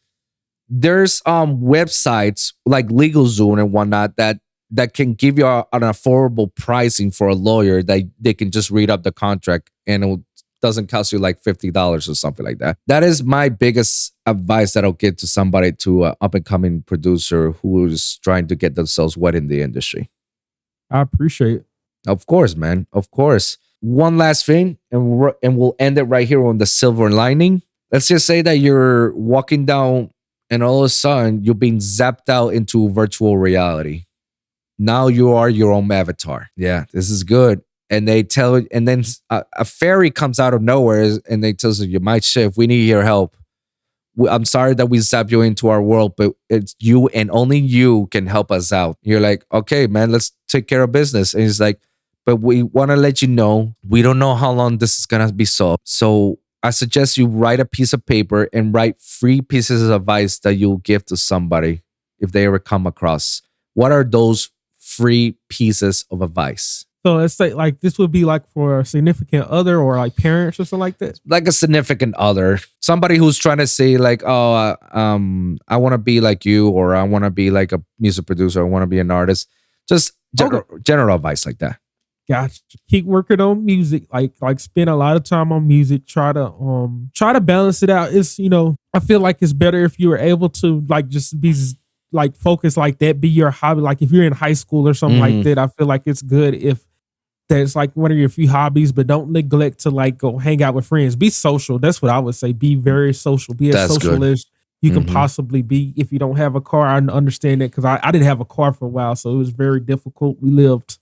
there's websites like LegalZoom and whatnot that can give you an affordable pricing for a lawyer that they can just read up the contract and it doesn't cost you like $50 or something like that. That is my biggest advice that I'll give to somebody, to an up-and-coming producer who is trying to get themselves wet in the industry. I appreciate it. Of course, man. Of course. One last thing, and we'll end it right here on the silver lining. Let's just say that you're walking down and all of a sudden you're being zapped out into virtual reality. Now you are your own avatar. Yeah, this is good. And they tell you, and then a fairy comes out of nowhere and they tells you, MikeSh, we need your help. I'm sorry that we zapped you into our world, but it's you and only you can help us out. You're like, okay, man, let's take care of business. And he's like, but we want to let you know, we don't know how long this is going to be solved. So I suggest you write a piece of paper and write 3 pieces of advice that you'll give to somebody if they ever come across. What are those 3 pieces of advice? So let's say like this would be like for a significant other or like parents or something like that. Like a significant other, somebody who's trying to say like, oh, I want to be like you, or I want to be like a music producer, I want to be an artist. Just general advice like that. Gotcha. Keep working on music. Like spend a lot of time on music. Try to balance it out. It's, you know, I feel like it's better if you were able to like just be like focused like that, be your hobby. Like if you're in high school or something like that, I feel like it's good if that's like one of your few hobbies, but don't neglect to like go hang out with friends. Be social. That's what I would say. Be very social. Be as social as you can possibly be. If you don't have a car, I understand that because I didn't have a car for a while, so it was very difficult. We lived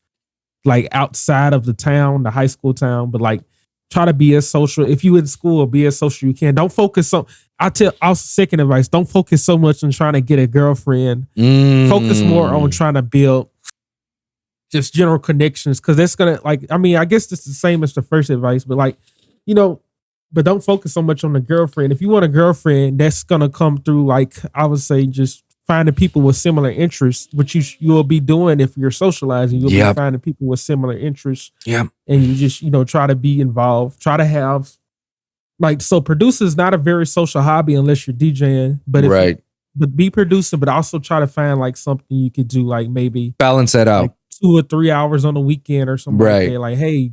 like outside of the town, the high school town, but like try to be as social. If you in school, be as social you can. Don't focus on, also second advice, don't focus so much on trying to get a girlfriend. Focus more on trying to build just general connections, because that's gonna, like, I mean, I guess it's the same as the first advice, but like, you know, but don't focus so much on the girlfriend. If you want a girlfriend, that's gonna come through, like, I would say just finding people with similar interests, which you will be doing if you're socializing. You'll be finding people with similar interests. Yeah. And you just, you know, try to be involved. Try to have, like, so producer is not a very social hobby unless you're DJing. But if but be producing, but also try to find like something you could do, like maybe balance that out. Like 2 or 3 hours on the weekend or something like that. Like, hey,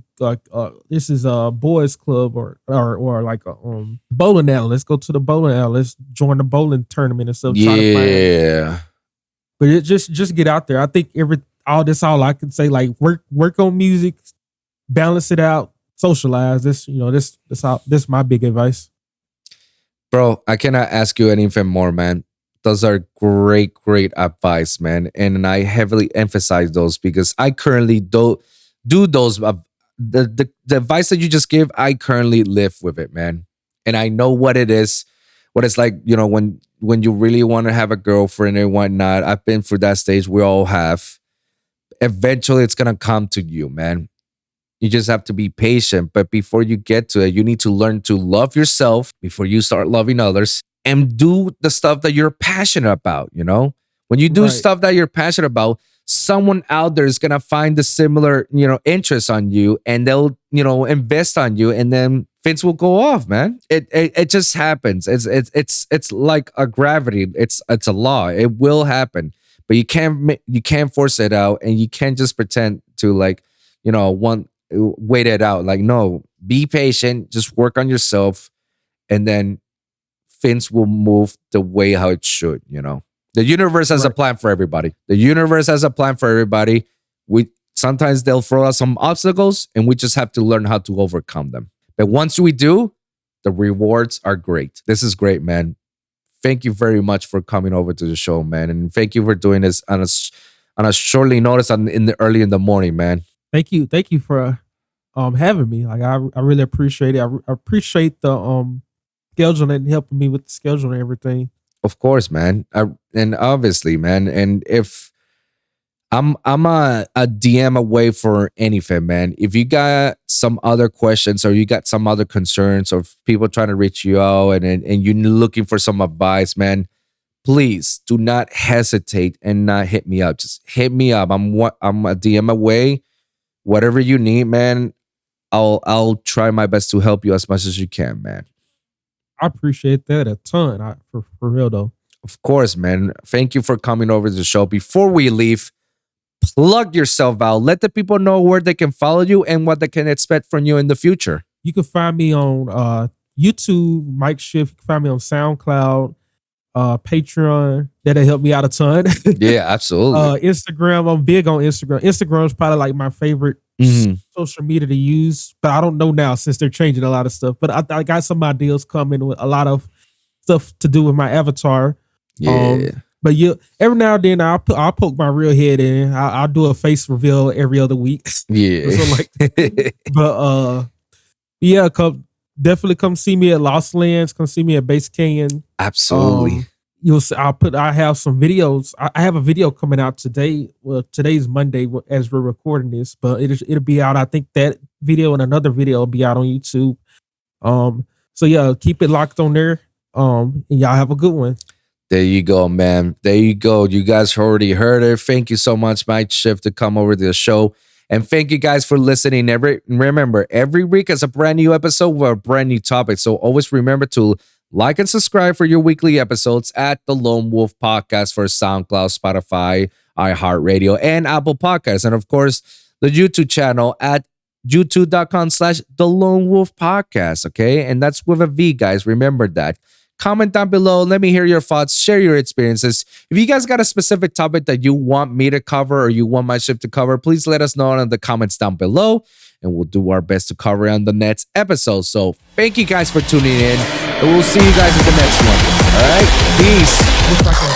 this is a boys club or like a bowling alley. Let's go to the bowling alley. Let's join the bowling tournament and stuff. Yeah. But it just get out there. I think all I can say, like work on music, balance it out, socialize. This my big advice. Bro, I cannot ask you anything more, man. Those are great advice, man. And I heavily emphasize those because I currently do those. The advice that you just gave, I currently live with it, man. And I know what it is, what it's like, you know, when you really want to have a girlfriend and whatnot. I've been through that stage. We all have. Eventually, it's going to come to you, man. You just have to be patient. But before you get to it, you need to learn to love yourself before you start loving others. And do the stuff that you're passionate about, you know? When you do stuff that you're passionate about, someone out there is going to find the similar, you know, interest on you, and they'll, you know, invest on you, and then things will go off, man. It just happens. It's like a gravity. It's a law. It will happen. but you can't force it out, and you can't just pretend to like, wait it out. Like, no, be patient, just work on yourself, and then things will move the way how it should. The universe has a plan for everybody. The universe has a plan for everybody. We sometimes they'll throw us some obstacles, and we just have to learn how to overcome them. But once we do, the rewards are great. This is great, man. Thank you very much for coming over to the show, man, and thank you for doing this on a shortly notice early in the morning, man. Thank you for having me. Like I really appreciate it. I appreciate the scheduling and helping me with the schedule and everything. Of course, man. And obviously, man. And if I'm a DM away for anything, man. If you got some other questions or you got some other concerns or people trying to reach you out and you're looking for some advice, man, please do not hesitate and not hit me up. Just hit me up. I'm a DM away. Whatever you need, man, I'll try my best to help you as much as you can, man. I appreciate that a ton. For real though. Of course, man. Thank you for coming over to the show. Before we leave, plug yourself out. Let the people know where they can follow you and what they can expect from you in the future. You can find me on YouTube, MikeSh. You can find me on SoundCloud, Patreon. That'll help me out a ton. Yeah, absolutely. Instagram. I'm big on Instagram. Instagram is probably like my favorite social media to use, but I don't know now since they're changing a lot of stuff. But I got some ideas coming with a lot of stuff to do with my avatar. Yeah. But every now and then I'll poke my real head in. I'll do a face reveal every other week. Yeah. But yeah, definitely come see me at Lost Lands. Come see me at Base Canyon. Absolutely. You'll see, I have some videos. I have a video coming out today. Well, today's Monday as we're recording this, but it'll be out. I think that video and another video will be out on YouTube. So yeah, keep it locked on there. And y'all have a good one. There you go, man. There you go. You guys already heard it. Thank you so much, MikeSh, to come over to the show. And thank you guys for listening. Remember, every week is a brand new episode with a brand new topic. So always remember to like and subscribe for your weekly episodes at the Lone Wolv Podcast for SoundCloud, Spotify, iHeartRadio, and Apple Podcasts. And of course, the YouTube channel at youtube.com/The Lone Wolv Podcast. Okay. And that's with a V, guys. Remember that. Comment down below. Let me hear your thoughts. Share your experiences. If you guys got a specific topic that you want me to cover or you want MikeSh to cover, please let us know in the comments down below, and we'll do our best to cover on the next episode. So thank you guys for tuning in, and we'll see you guys in the next one. All right? Peace.